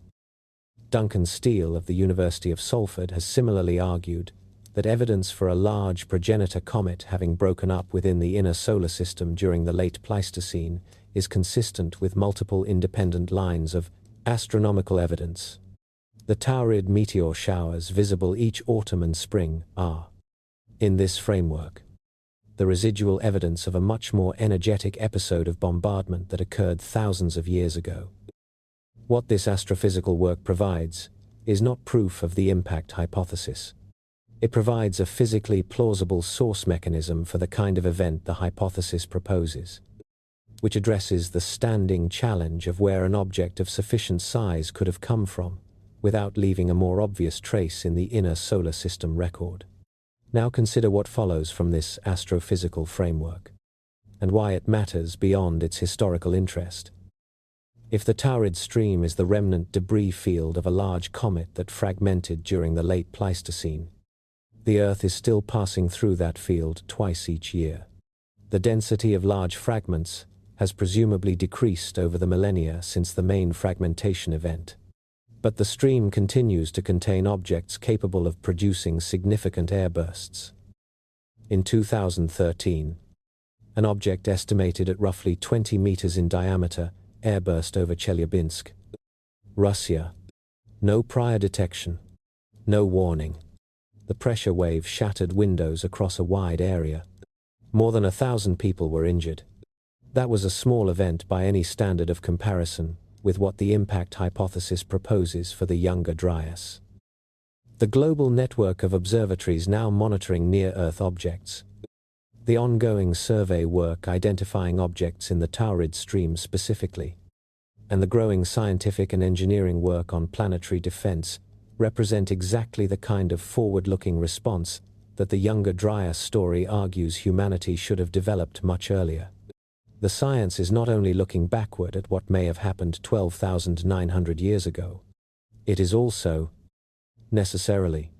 Duncan Steele of the University of Salford has similarly argued that evidence for a large progenitor comet having broken up within the inner solar system during the late Pleistocene is consistent with multiple independent lines of astronomical evidence. The Taurid meteor showers visible each autumn and spring are, in this framework, the residual evidence of a much more energetic episode of bombardment that occurred thousands of years ago. What this astrophysical work provides is not proof of the impact hypothesis. It provides a physically plausible source mechanism for the kind of event the hypothesis proposes, which addresses the standing challenge of where an object of sufficient size could have come from, without leaving a more obvious trace in the inner solar system record. Now consider what follows from this astrophysical framework, and why it matters beyond its historical interest. If the Taurid stream is the remnant debris field of a large comet that fragmented during the late Pleistocene, the Earth is still passing through that field twice each year. The density of large fragments has presumably decreased over the millennia since the main fragmentation event. But the stream continues to contain objects capable of producing significant airbursts. In 2013, an object estimated at roughly 20 meters in diameter airburst over Chelyabinsk, Russia. No prior detection, no warning. The pressure wave shattered windows across a wide area. More than 1,000 people were injured. That was a small event by any standard of comparison with what the impact hypothesis proposes for the Younger Dryas. The global network of observatories now monitoring near-Earth objects, the ongoing survey work identifying objects in the Taurid stream specifically, and the growing scientific and engineering work on planetary defense represent exactly the kind of forward-looking response that the Younger Dryas story argues humanity should have developed much earlier. The science is not only looking backward at what may have happened 12,900 years ago, it is also, necessarily,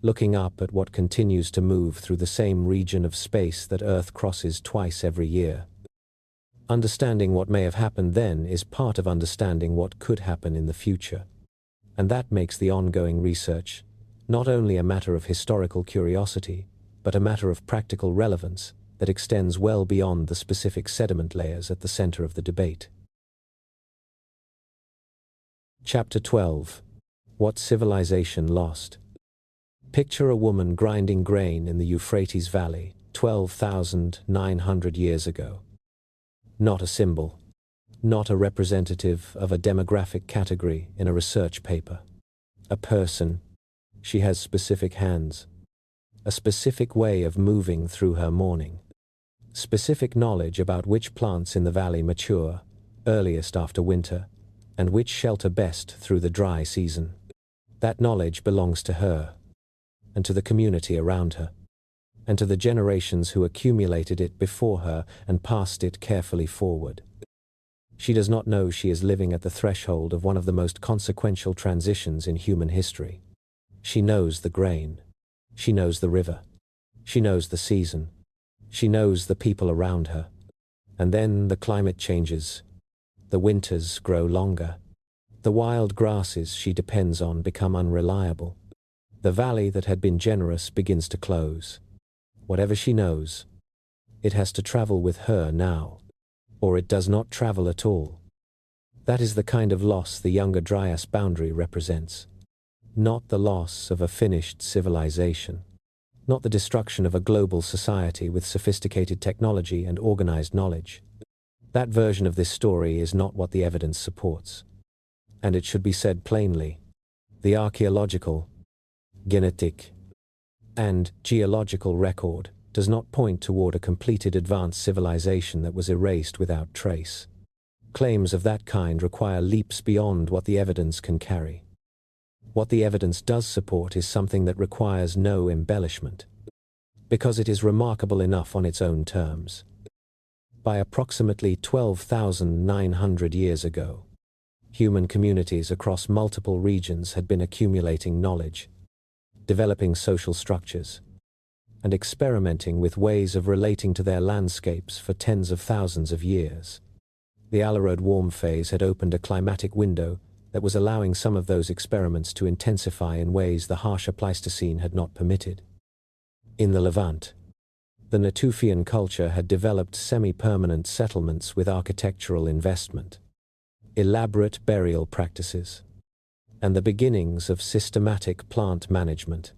looking up at what continues to move through the same region of space that Earth crosses twice every year. Understanding what may have happened then is part of understanding what could happen in the future. And that makes the ongoing research not only a matter of historical curiosity, but a matter of practical relevance that extends well beyond the specific sediment layers at the center of the debate. Chapter 12. What Civilization Lost. Picture a woman grinding grain in the Euphrates Valley 12,900 years ago. Not a symbol. Not a representative of a demographic category in a research paper. A person. She has specific hands. A specific way of moving through her morning. Specific knowledge about which plants in the valley mature earliest after winter, and which shelter best through the dry season. That knowledge belongs to her, and to the community around her, and to the generations who accumulated it before her and passed it carefully forward. She does not know she is living at the threshold of one of the most consequential transitions in human history. She knows the grain. She knows the river. She knows the season. She knows the people around her. And then the climate changes. The winters grow longer. The wild grasses she depends on become unreliable. The valley that had been generous begins to close. Whatever she knows, it has to travel with her now, or it does not travel at all. That is the kind of loss the Younger Dryas boundary represents. not the loss of a finished civilization, not the destruction of a global society with sophisticated technology and organized knowledge. That version of this story is not what the evidence supports. And it should be said plainly. The archaeological, genetic, and geological record does not point toward a completed advanced civilization that was erased without trace. Claims of that kind require leaps beyond what the evidence can carry. What the evidence does support is something that requires no embellishment, because it is remarkable enough on its own terms. By approximately 12,900 years ago, human communities across multiple regions had been accumulating knowledge, developing social structures, and experimenting with ways of relating to their landscapes for tens of thousands of years. The asteroid warm phase had opened a climatic window that was allowing some of those experiments to intensify in ways the harsher Pleistocene had not permitted. In the Levant, the Natufian culture had developed semi-permanent settlements with architectural investment, elaborate burial practices, and the beginnings of systematic plant management.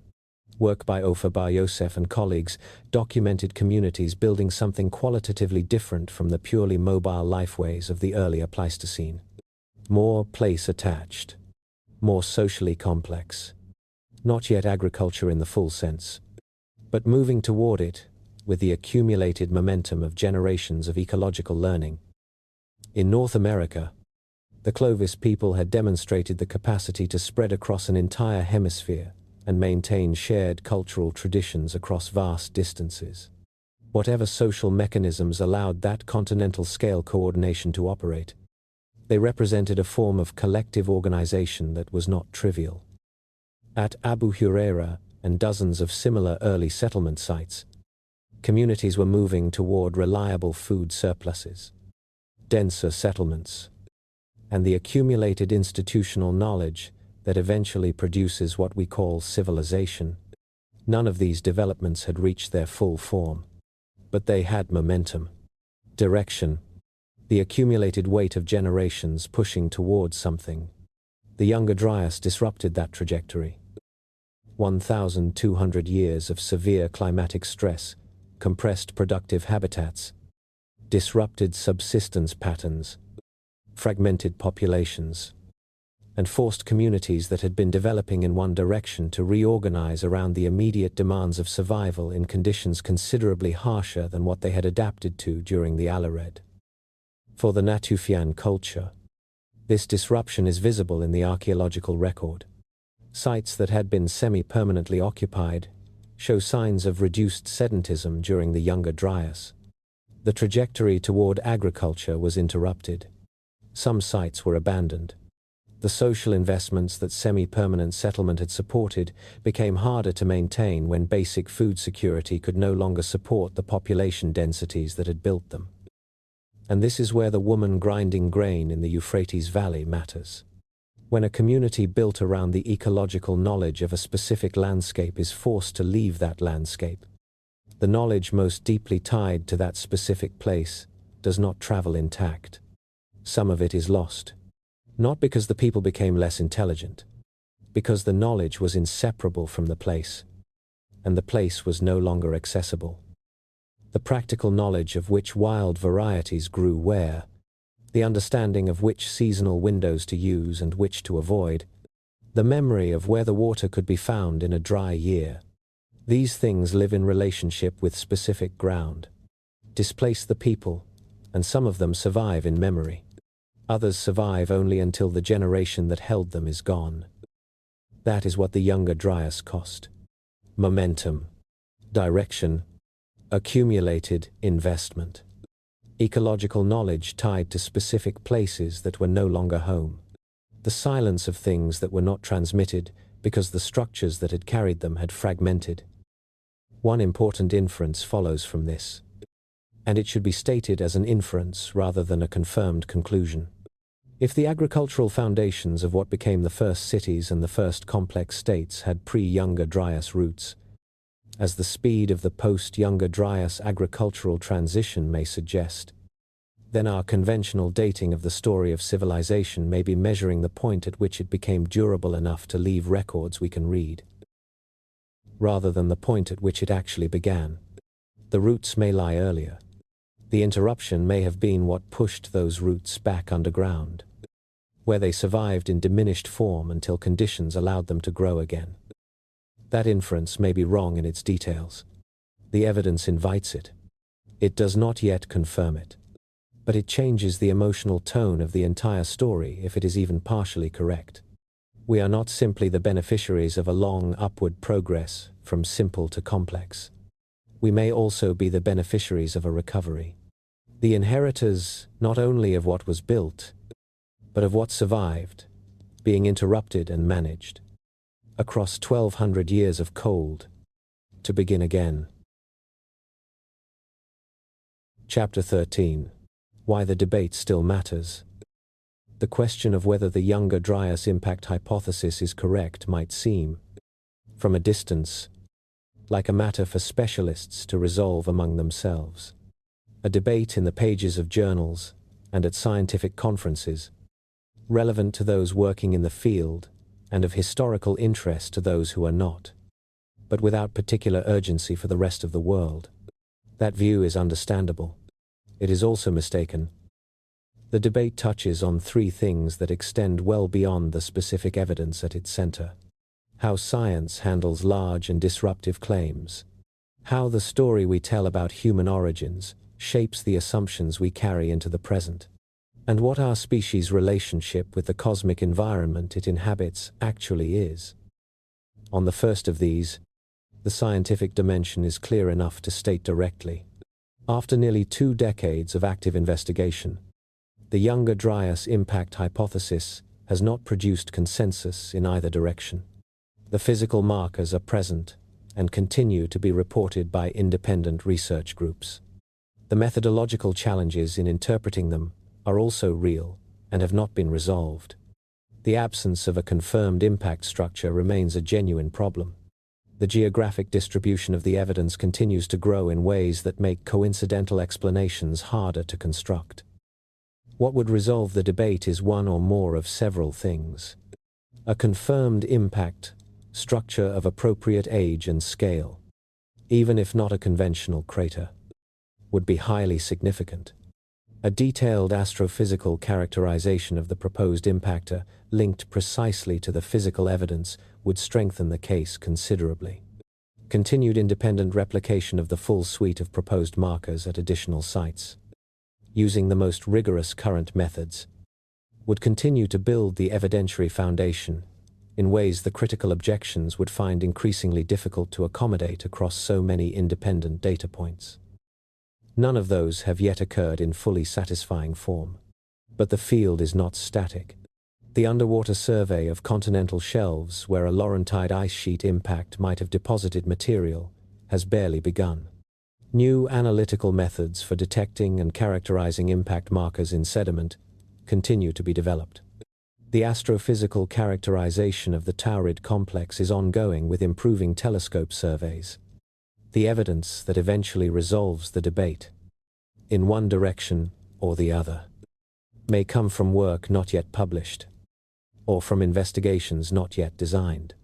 Work by Ofer Bar Yosef and colleagues documented communities building something qualitatively different from the purely mobile lifeways of the earlier Pleistocene. More place-attached, more socially complex. Not yet agriculture in the full sense, but moving toward it with the accumulated momentum of generations of ecological learning. In North America, the Clovis people had demonstrated the capacity to spread across an entire hemisphere and maintain shared cultural traditions across vast distances. Whatever social mechanisms allowed that continental-scale coordination to operate, they represented a form of collective organization that was not trivial. At Abu Hureyra and dozens of similar early settlement sites, communities were moving toward reliable food surpluses, denser settlements, and the accumulated institutional knowledge that eventually produces what we call civilization. None of these developments had reached their full form, but they had momentum, direction, the accumulated weight of generations pushing towards something. The Younger Dryas disrupted that trajectory. 1,200 years of severe climatic stress compressed productive habitats, disrupted subsistence patterns, fragmented populations, and forced communities that had been developing in one direction to reorganize around the immediate demands of survival in conditions considerably harsher than what they had adapted to during the Asteroid. For the Natufian culture, this disruption is visible in the archaeological record. Sites that had been semi-permanently occupied show signs of reduced sedentism during the Younger Dryas. The trajectory toward agriculture was interrupted. Some sites were abandoned. The social investments that semi-permanent settlement had supported became harder to maintain when basic food security could no longer support the population densities that had built them. And this is where the woman grinding grain in the Euphrates Valley matters. When a community built around the ecological knowledge of a specific landscape is forced to leave that landscape, the knowledge most deeply tied to that specific place does not travel intact. Some of it is lost. Not because the people became less intelligent, because the knowledge was inseparable from the place, and the place was no longer accessible. The practical knowledge of which wild varieties grew where, the understanding of which seasonal windows to use and which to avoid, the memory of where the water could be found in a dry year. These things live in relationship with specific ground, displace the people, and some of them survive in memory. Others survive only until the generation that held them is gone. That is what the Younger Dryas cost. Momentum, direction, accumulated investment. Ecological knowledge tied to specific places that were no longer home. The silence of things that were not transmitted because the structures that had carried them had fragmented. One important inference follows from this, and it should be stated as an inference rather than a confirmed conclusion. If the agricultural foundations of what became the first cities and the first complex states had pre-Younger Dryas roots, as the speed of the post-Younger Dryas agricultural transition may suggest, then our conventional dating of the story of civilization may be measuring the point at which it became durable enough to leave records we can read, rather than the point at which it actually began. The roots may lie earlier. The interruption may have been what pushed those roots back underground, where they survived in diminished form until conditions allowed them to grow again. That inference may be wrong in its details. The evidence invites it. It does not yet confirm it. But it changes the emotional tone of the entire story if it is even partially correct. We are not simply the beneficiaries of a long upward progress from simple to complex. We may also be the beneficiaries of a recovery. The inheritors not only of what was built, but of what survived, being interrupted and managed, across 1,200 years of cold, to begin again. Chapter 13. Why the debate still matters. The question of whether the Younger Dryas Impact Hypothesis is correct might seem, from a distance, like a matter for specialists to resolve among themselves. A debate in the pages of journals and at scientific conferences, relevant to those working in the field and of historical interest to those who are not, but without particular urgency for the rest of the world. That view is understandable. It is also mistaken. The debate touches on three things that extend well beyond the specific evidence at its center. How science handles large and disruptive claims. How the story we tell about human origins shapes the assumptions we carry into the present. And what our species' relationship with the cosmic environment it inhabits actually is. On the first of these, the scientific dimension is clear enough to state directly. After nearly 2 decades of active investigation, the Younger Dryas Impact Hypothesis has not produced consensus in either direction. The physical markers are present and continue to be reported by independent research groups. The methodological challenges in interpreting them are also real and have not been resolved. The absence of a confirmed impact structure remains a genuine problem. The geographic distribution of the evidence continues to grow in ways that make coincidental explanations harder to construct. What would resolve the debate is one or more of several things. A confirmed impact structure of appropriate age and scale, even if not a conventional crater, would be highly significant. A detailed astrophysical characterization of the proposed impactor, linked precisely to the physical evidence, would strengthen the case considerably. Continued independent replication of the full suite of proposed markers at additional sites, using the most rigorous current methods, would continue to build the evidentiary foundation in ways the critical objections would find increasingly difficult to accommodate across so many independent data points. None of those have yet occurred in fully satisfying form. But the field is not static. The underwater survey of continental shelves where a Laurentide ice sheet impact might have deposited material has barely begun. New analytical methods for detecting and characterizing impact markers in sediment continue to be developed. The astrophysical characterization of the Taurid complex is ongoing with improving telescope surveys. The evidence that eventually resolves the debate, in one direction or the other, may come from work not yet published, or from investigations not yet designed.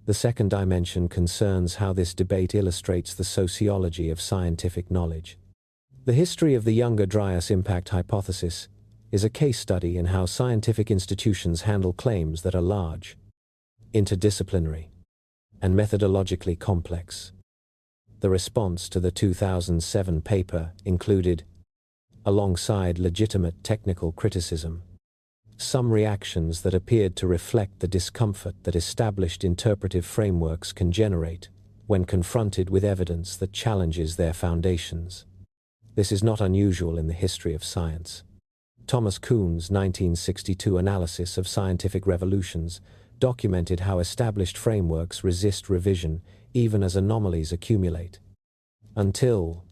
The second dimension concerns how this debate illustrates the sociology of scientific knowledge. The history of the Younger Dryas Impact Hypothesis is a case study in how scientific institutions handle claims that are large, interdisciplinary, and methodologically complex. The response to the 2007 paper included, alongside legitimate technical criticism, some reactions that appeared to reflect the discomfort that established interpretive frameworks can generate when confronted with evidence that challenges their foundations. This is not unusual in the history of science. Thomas Kuhn's 1962 analysis of scientific revolutions documented how established frameworks resist revision even as anomalies accumulate, until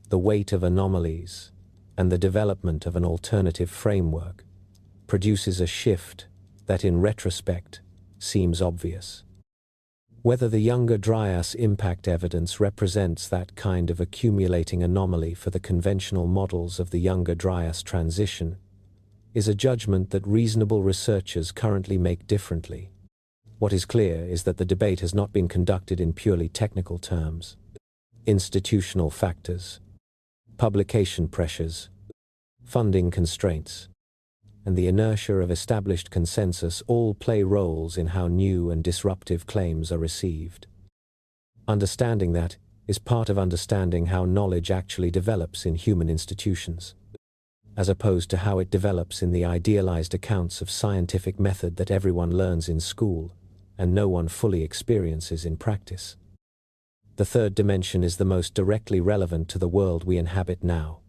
the weight of anomalies and the development of an alternative framework produces a shift that in retrospect seems obvious. Whether the Younger Dryas impact evidence represents that kind of accumulating anomaly for the conventional models of the Younger Dryas transition is a judgment that reasonable researchers currently make differently. What is clear is that the debate has not been conducted in purely technical terms. Institutional factors, publication pressures, funding constraints, and the inertia of established consensus all play roles in how new and disruptive claims are received. Understanding that is part of understanding how knowledge actually develops in human institutions, as opposed to how it develops in the idealized accounts of scientific method that everyone learns in school and no one fully experiences in practice. The third dimension is the most directly relevant to the world we inhabit now.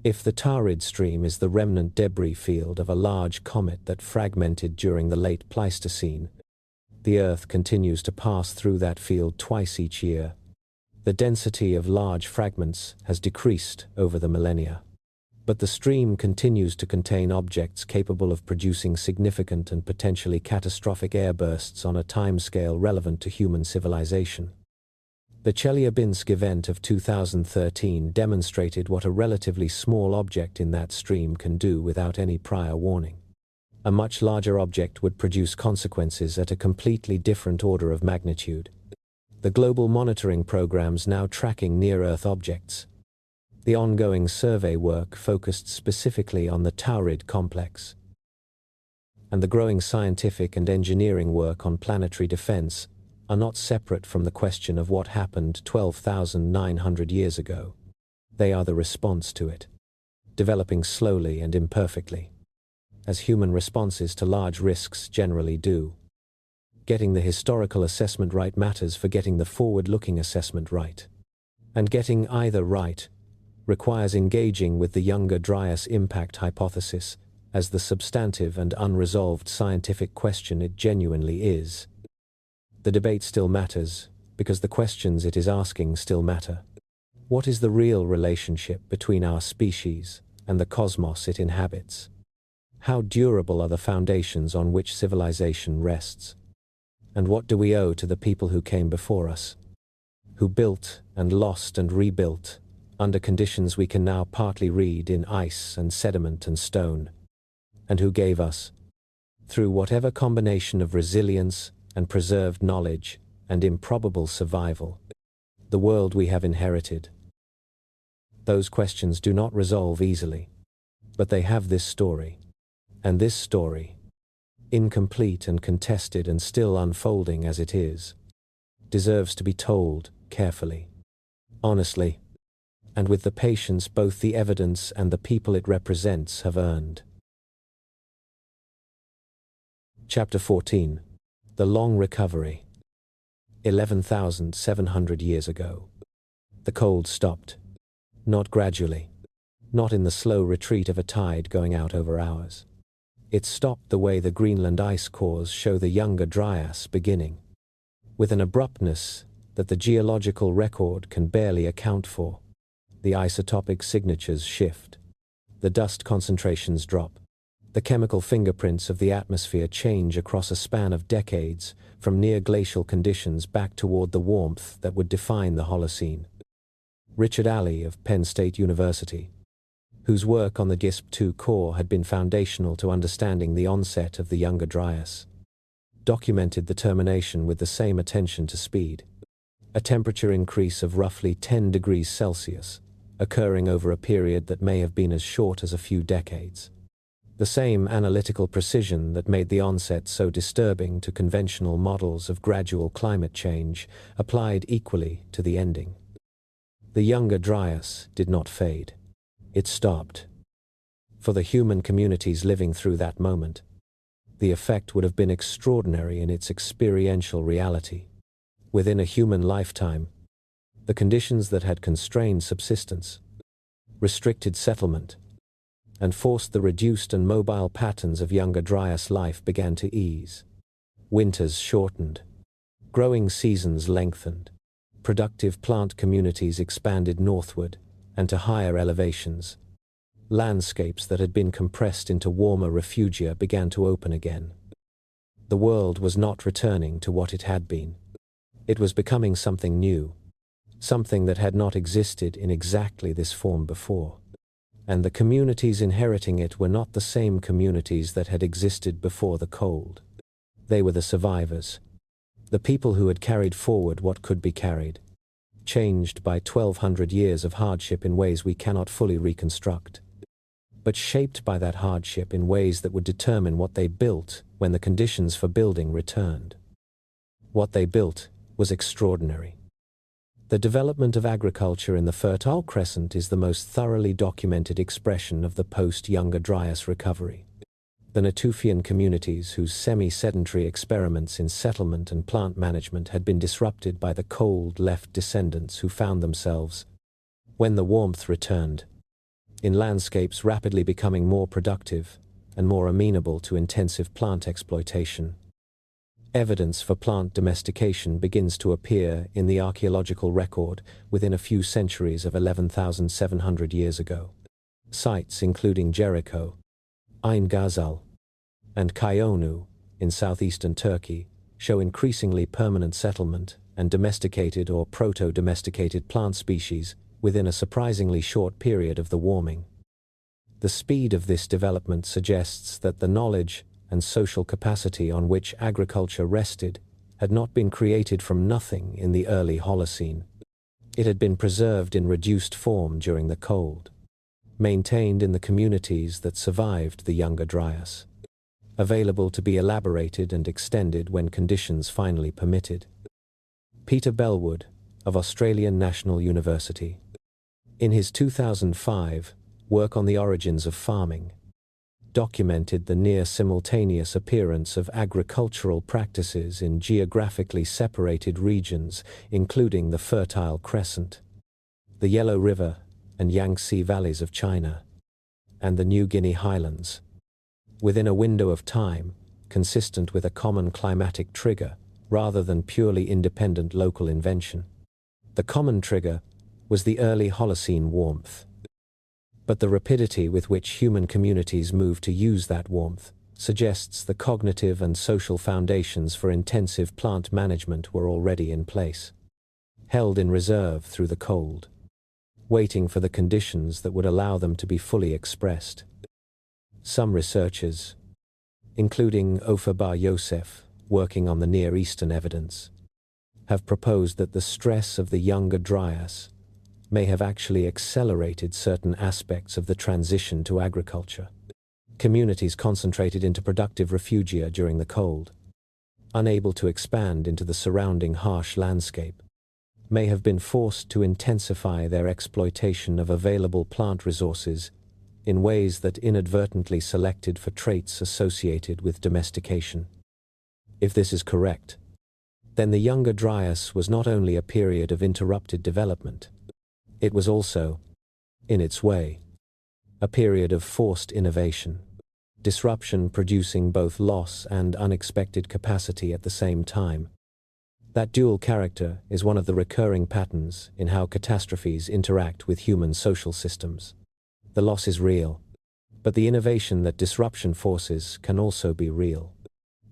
If the Tarid stream is the remnant debris field of a large comet that fragmented during the late Pleistocene, the Earth continues to pass through that field twice each year. The density of large fragments has decreased over the millennia, but the stream continues to contain objects capable of producing significant and potentially catastrophic airbursts on a timescale relevant to human civilization. The Chelyabinsk event of 2013 demonstrated what a relatively small object in that stream can do without any prior warning. A much larger object would produce consequences at a completely different order of magnitude. The global monitoring programs now tracking near-Earth objects. The ongoing survey work focused specifically on the Taurid complex. And the growing scientific and engineering work on planetary defense are not separate from the question of what happened 12,900 years ago. They are the response to it, developing slowly and imperfectly, as human responses to large risks generally do. Getting the historical assessment right matters for getting the forward-looking assessment right. And getting either right requires engaging with the Younger Dryas Impact Hypothesis as the substantive and unresolved scientific question it genuinely is. The debate still matters, because the questions it is asking still matter. What is the real relationship between our species and the cosmos it inhabits? How durable are the foundations on which civilization rests? And what do we owe to the people who came before us? Who built and lost and rebuilt, under conditions we can now partly read in ice and sediment and stone? And who gave us, through whatever combination of resilience and preserved knowledge and improbable survival, the world we have inherited? Those questions do not resolve easily, but they have this story. And this story, incomplete and contested and still unfolding as it is, deserves to be told carefully, honestly, and with the patience both the evidence and the people it represents have earned. Chapter 14. The Long Recovery. 11,700 years ago. The cold stopped. Not gradually. Not in the slow retreat of a tide going out over hours. It stopped the way the Greenland ice cores show the Younger Dryas beginning, with an abruptness that the geological record can barely account for. The isotopic signatures shift. The dust concentrations drop. The chemical fingerprints of the atmosphere change across a span of decades, from near-glacial conditions back toward the warmth that would define the Holocene. Richard Alley of Penn State University, whose work on the GISP-2 core had been foundational to understanding the onset of the Younger Dryas, documented the termination with the same attention to speed. A temperature increase of roughly 10 degrees Celsius, occurring over a period that may have been as short as a few decades. The same analytical precision that made the onset so disturbing to conventional models of gradual climate change applied equally to the ending. The Younger Dryas did not fade. It stopped. For the human communities living through that moment, the effect would have been extraordinary in its experiential reality. Within a human lifetime, the conditions that had constrained subsistence, restricted settlement, and forced the reduced and mobile patterns of Younger Dryas life began to ease. Winters shortened. Growing seasons lengthened. Productive plant communities expanded northward and to higher elevations. Landscapes that had been compressed into warmer refugia began to open again. The world was not returning to what it had been. It was becoming something new, something that had not existed in exactly this form before. And the communities inheriting it were not the same communities that had existed before the cold. They were the survivors, the people who had carried forward what could be carried, changed by 1,200 years of hardship in ways we cannot fully reconstruct, but shaped by that hardship in ways that would determine what they built when the conditions for building returned. What they built was extraordinary. The development of agriculture in the Fertile Crescent is the most thoroughly documented expression of the post-Younger Dryas recovery. The Natufian communities whose semi-sedentary experiments in settlement and plant management had been disrupted by the cold left descendants who found themselves, when the warmth returned, in landscapes rapidly becoming more productive and more amenable to intensive plant exploitation. Evidence for plant domestication begins to appear in the archaeological record within a few centuries of 11,700 years ago. Sites including Jericho, Ain Ghazal, and Kayonu in southeastern Turkey show increasingly permanent settlement and domesticated or proto-domesticated plant species within a surprisingly short period of the warming. The speed of this development suggests that the knowledge and social capacity on which agriculture rested had not been created from nothing in the early Holocene. It had been preserved in reduced form during the cold, maintained in the communities that survived the Younger Dryas, available to be elaborated and extended when conditions finally permitted. Peter Bellwood, of Australian National University, in his 2005 work on the origins of farming, documented the near-simultaneous appearance of agricultural practices in geographically separated regions, including the Fertile Crescent, the Yellow River and Yangtze valleys of China, and the New Guinea highlands, within a window of time consistent with a common climatic trigger rather than purely independent local invention. The common trigger was the early Holocene warmth. But the rapidity with which human communities moved to use that warmth suggests the cognitive and social foundations for intensive plant management were already in place, held in reserve through the cold, waiting for the conditions that would allow them to be fully expressed. Some researchers, including Ofer Bar Yosef, working on the Near Eastern evidence, have proposed that the stress of the Younger Dryas may have actually accelerated certain aspects of the transition to agriculture. Communities concentrated into productive refugia during the cold, unable to expand into the surrounding harsh landscape, may have been forced to intensify their exploitation of available plant resources in ways that inadvertently selected for traits associated with domestication. If this is correct, then the Younger Dryas was not only a period of interrupted development, it was also, in its way, a period of forced innovation, disruption producing both loss and unexpected capacity at the same time. That dual character is one of the recurring patterns in how catastrophes interact with human social systems. The loss is real, but the innovation that disruption forces can also be real.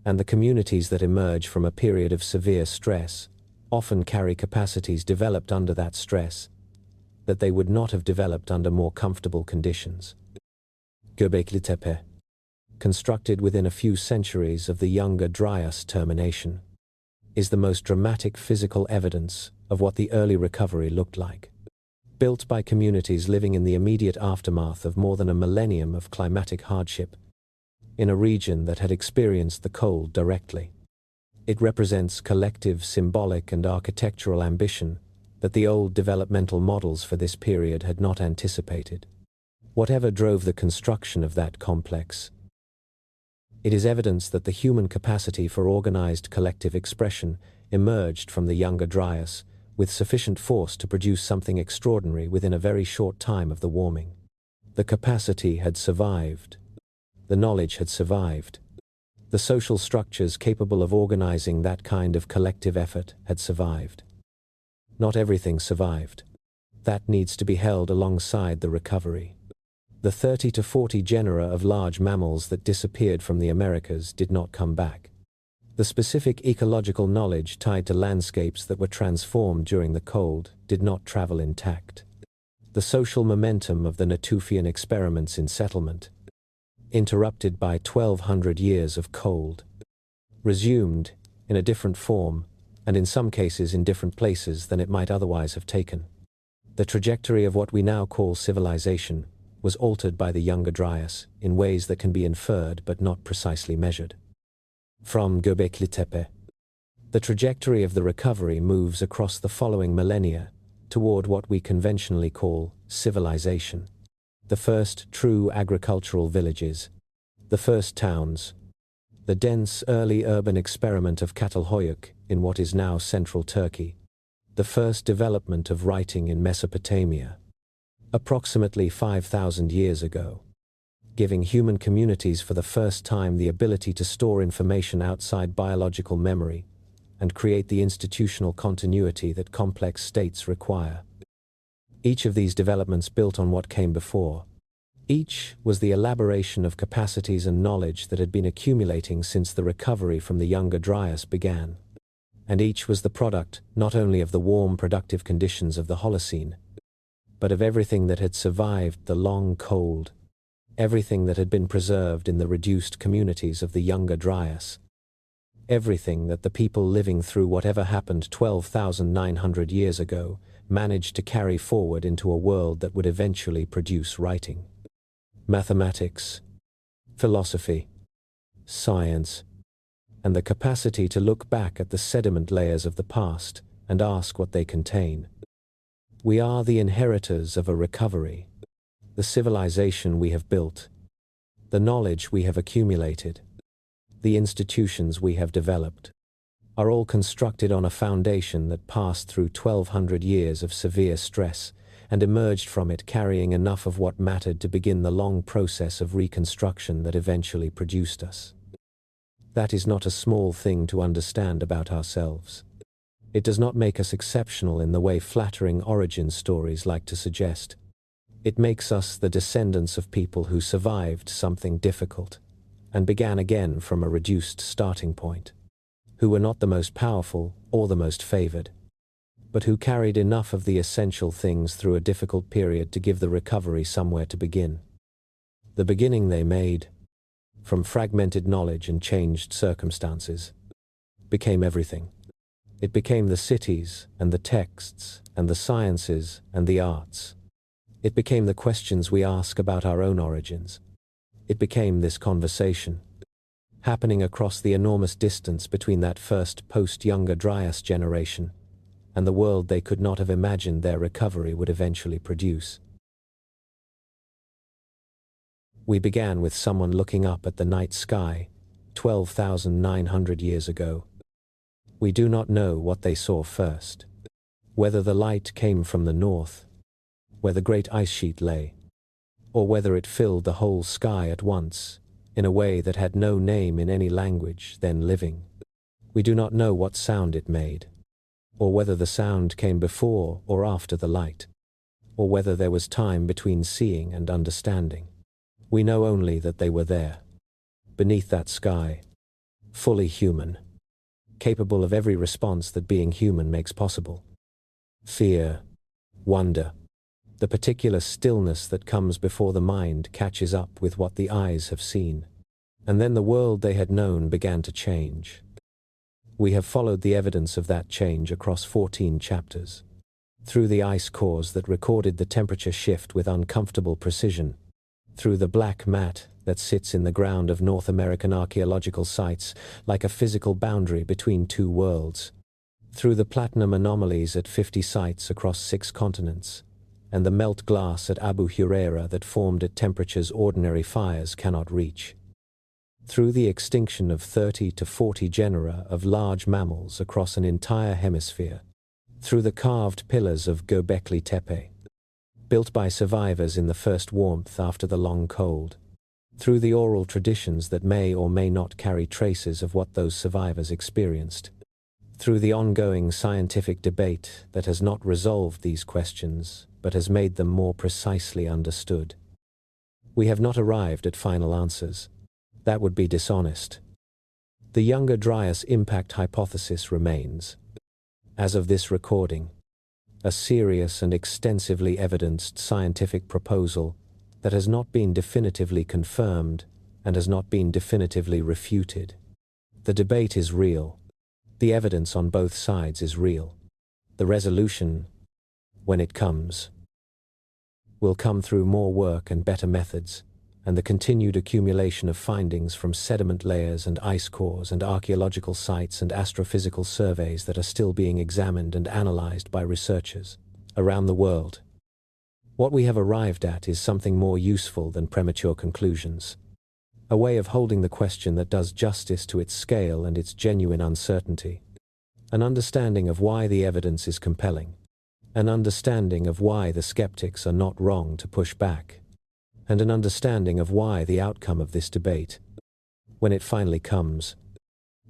And the communities that emerge from a period of severe stress often carry capacities developed under that stress that they would not have developed under more comfortable conditions. Göbekli Tepe, constructed within a few centuries of the Younger Dryas termination, is the most dramatic physical evidence of what the early recovery looked like. Built by communities living in the immediate aftermath of more than a millennium of climatic hardship, in a region that had experienced the cold directly. It represents collective symbolic and architectural ambition that the old developmental models for this period had not anticipated. Whatever drove the construction of that complex, it is evidence that the human capacity for organized collective expression emerged from the Younger Dryas with sufficient force to produce something extraordinary within a very short time of the warming. The capacity had survived. The knowledge had survived. The social structures capable of organizing that kind of collective effort had survived. Not everything survived. That needs to be held alongside the recovery. The 30 to 40 genera of large mammals that disappeared from the Americas did not come back. The specific ecological knowledge tied to landscapes that were transformed during the cold did not travel intact. The social momentum of the Natufian experiments in settlement, interrupted by 1200 years of cold, resumed in a different form, and in some cases in different places than it might otherwise have taken. The trajectory of what we now call civilization was altered by the Younger Dryas in ways that can be inferred but not precisely measured. From Göbekli Tepe, the trajectory of the recovery moves across the following millennia toward what we conventionally call civilization. The first true agricultural villages, the first towns, the dense early urban experiment of Catalhoyuk in what is now central Turkey, the first development of writing in Mesopotamia, approximately 5,000 years ago, giving human communities for the first time the ability to store information outside biological memory and create the institutional continuity that complex states require. Each of these developments built on what came before. Each was the elaboration of capacities and knowledge that had been accumulating since the recovery from the Younger Dryas began. And each was the product not only of the warm, productive conditions of the Holocene, but of everything that had survived the long cold, everything that had been preserved in the reduced communities of the Younger Dryas, everything that the people living through whatever happened 12,900 years ago managed to carry forward into a world that would eventually produce writing. Mathematics, philosophy, science, and the capacity to look back at the sediment layers of the past and ask what they contain. We are the inheritors of a recovery, the civilization we have built, the knowledge we have accumulated, the institutions we have developed, are all constructed on a foundation that passed through 1,200 years of severe stress and emerged from it carrying enough of what mattered to begin the long process of reconstruction that eventually produced us. That is not a small thing to understand about ourselves. It does not make us exceptional in the way flattering origin stories like to suggest. It makes us the descendants of people who survived something difficult and began again from a reduced starting point, who were not the most powerful or the most favored, but who carried enough of the essential things through a difficult period to give the recovery somewhere to begin. The beginning they made, from fragmented knowledge and changed circumstances, became everything. It became the cities and the texts and the sciences and the arts. It became the questions we ask about our own origins. It became this conversation, happening across the enormous distance between that first post-Younger Dryas generation and the world they could not have imagined their recovery would eventually produce. We began with someone looking up at the night sky 12,900 years ago. We do not know what they saw first, whether the light came from the north, where the great ice sheet lay, or whether it filled the whole sky at once, in a way that had no name in any language then living. We do not know what sound it made, or whether the sound came before or after the light, or whether there was time between seeing and understanding. We know only that they were there, beneath that sky, fully human, capable of every response that being human makes possible. Fear, wonder, the particular stillness that comes before the mind catches up with what the eyes have seen. And then the world they had known began to change. We have followed the evidence of that change across 14 chapters, through the ice cores that recorded the temperature shift with uncomfortable precision, through the black mat that sits in the ground of North American archaeological sites like a physical boundary between two worlds, through the platinum anomalies at 50 sites across 6 continents, and the melt glass at Abu Hureyra that formed at temperatures ordinary fires cannot reach, through the extinction of 30 to 40 genera of large mammals across an entire hemisphere, through the carved pillars of Göbekli Tepe, built by survivors in the first warmth after the long cold, through the oral traditions that may or may not carry traces of what those survivors experienced, through the ongoing scientific debate that has not resolved these questions but has made them more precisely understood. We have not arrived at final answers. That would be dishonest. The Younger Dryas Impact Hypothesis remains, as of this recording, a serious and extensively evidenced scientific proposal that has not been definitively confirmed and has not been definitively refuted. The debate is real. The evidence on both sides is real. The resolution, when it comes, will come through more work and better methods, and the continued accumulation of findings from sediment layers and ice cores and archaeological sites and astrophysical surveys that are still being examined and analyzed by researchers around the world. What we have arrived at is something more useful than premature conclusions, a way of holding the question that does justice to its scale and its genuine uncertainty, an understanding of why the evidence is compelling, an understanding of why the skeptics are not wrong to push back, and an understanding of why the outcome of this debate, when it finally comes,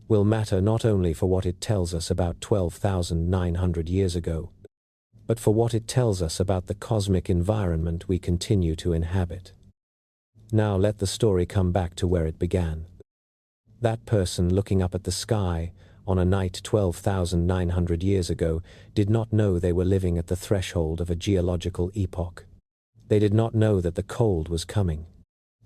will matter not only for what it tells us about 12,900 years ago, but for what it tells us about the cosmic environment we continue to inhabit. Now let the story come back to where it began. That person looking up at the sky on a night 12,900 years ago did not know they were living at the threshold of a geological epoch. They did not know that the cold was coming.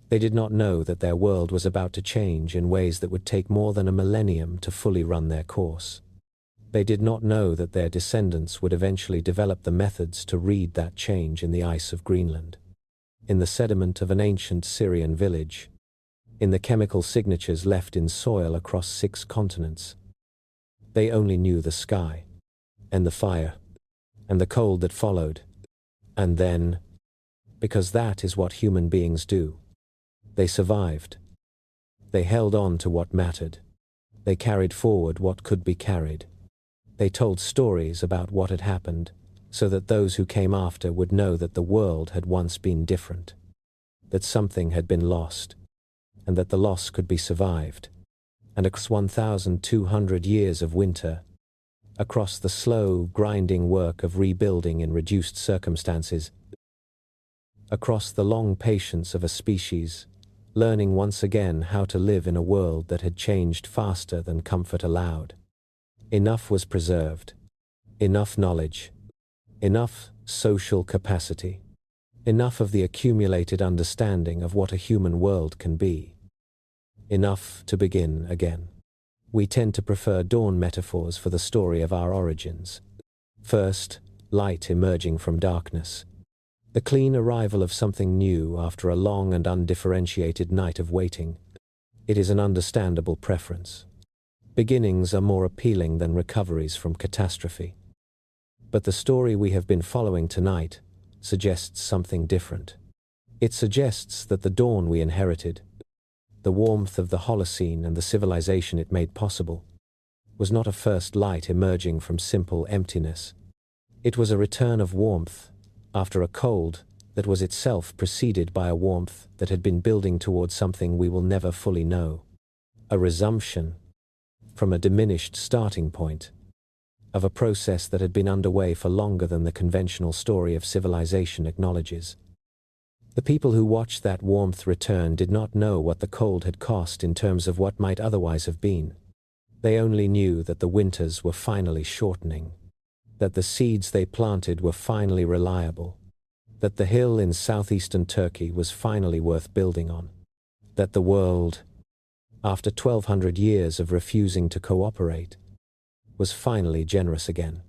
They did not know that their world was about to change in ways that would take more than a millennium to fully run their course. They did not know that their descendants would eventually develop the methods to read that change in the ice of Greenland, in the sediment of an ancient Syrian village, in the chemical signatures left in soil across 6 continents. They only knew the sky, and the fire, and the cold that followed, and then, because that is what human beings do, they survived. They held on to what mattered. They carried forward what could be carried. They told stories about what had happened, so that those who came after would know that the world had once been different, that something had been lost, and that the loss could be survived. And across 1,200 years of winter, across the slow, grinding work of rebuilding in reduced circumstances, across the long patience of a species, learning once again how to live in a world that had changed faster than comfort allowed, enough was preserved, enough knowledge, enough social capacity, enough of the accumulated understanding of what a human world can be, enough to begin again. We tend to prefer dawn metaphors for the story of our origins. First, light emerging from darkness. The clean arrival of something new after a long and undifferentiated night of waiting. It is an understandable preference. Beginnings are more appealing than recoveries from catastrophe. But the story we have been following tonight suggests something different. It suggests that the dawn we inherited, the warmth of the Holocene and the civilization it made possible, was not a first light emerging from simple emptiness. It was a return of warmth after a cold that was itself preceded by a warmth that had been building towards something we will never fully know. A resumption, from a diminished starting point, of a process that had been underway for longer than the conventional story of civilization acknowledges. The people who watched that warmth return did not know what the cold had cost in terms of what might otherwise have been. They only knew that the winters were finally shortening, that the seeds they planted were finally reliable, that the hill in southeastern Turkey was finally worth building on, that the world, after 1,200 years of refusing to cooperate, was finally generous again.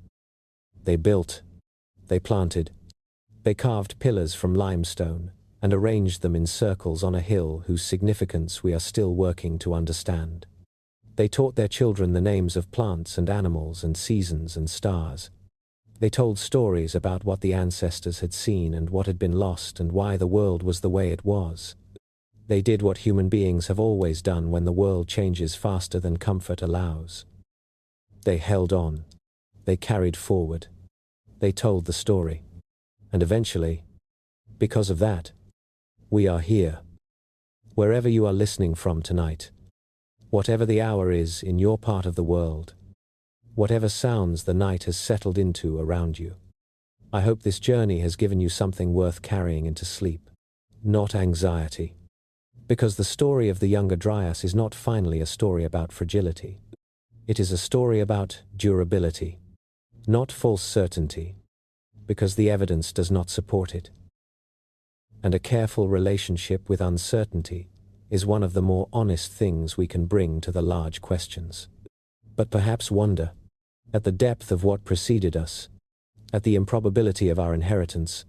They built, they planted, they carved pillars from limestone and arranged them in circles on a hill whose significance we are still working to understand. They taught their children the names of plants and animals and seasons and stars. They told stories about what the ancestors had seen and what had been lost and why the world was the way it was. They did what human beings have always done when the world changes faster than comfort allows. They held on. They carried forward. They told the story. And eventually, because of that, we are here. Wherever you are listening from tonight, whatever the hour is in your part of the world, whatever sounds the night has settled into around you, I hope this journey has given you something worth carrying into sleep, not anxiety. Because the story of the Younger Dryas is not finally a story about fragility. It is a story about durability, not false certainty, because the evidence does not support it. And a careful relationship with uncertainty is one of the more honest things we can bring to the large questions. But perhaps wonder at the depth of what preceded us, at the improbability of our inheritance,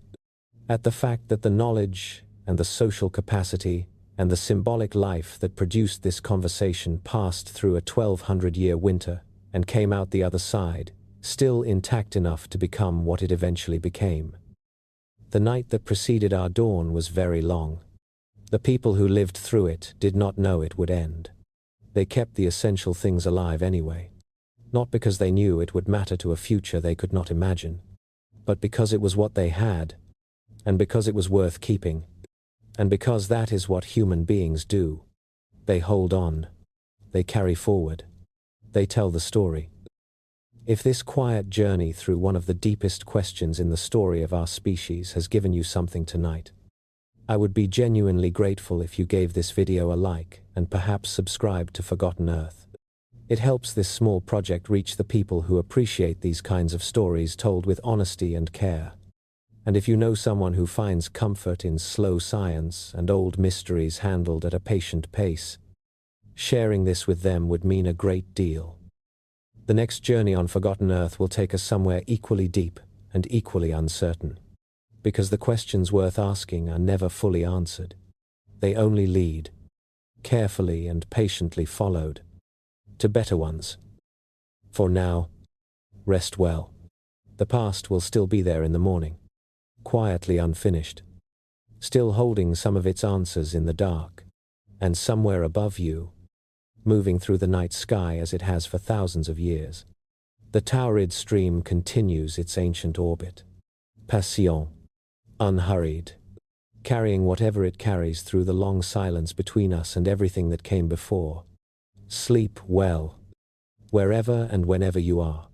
at the fact that the knowledge and the social capacity and the symbolic life that produced this conversation passed through a 1200-year winter and came out the other side, still intact enough to become what it eventually became. The night that preceded our dawn was very long. The people who lived through it did not know it would end. They kept the essential things alive anyway, not because they knew it would matter to a future they could not imagine, but because it was what they had, and because it was worth keeping, and because that is what human beings do. They hold on. They carry forward. They tell the story. If this quiet journey through one of the deepest questions in the story of our species has given you something tonight, I would be genuinely grateful if you gave this video a like and perhaps subscribe to Forgotten Earth. It helps this small project reach the people who appreciate these kinds of stories told with honesty and care. And if you know someone who finds comfort in slow science and old mysteries handled at a patient pace, sharing this with them would mean a great deal. The next journey on Forgotten Earth will take us somewhere equally deep and equally uncertain, because the questions worth asking are never fully answered. They only lead, carefully and patiently followed, to better ones. For now, rest well. The past will still be there in the morning, quietly unfinished, still holding some of its answers in the dark, and somewhere above you, moving through the night sky as it has for thousands of years, the Taurid stream continues its ancient orbit, patient, unhurried, carrying whatever it carries through the long silence between us and everything that came before. Sleep well, wherever and whenever you are.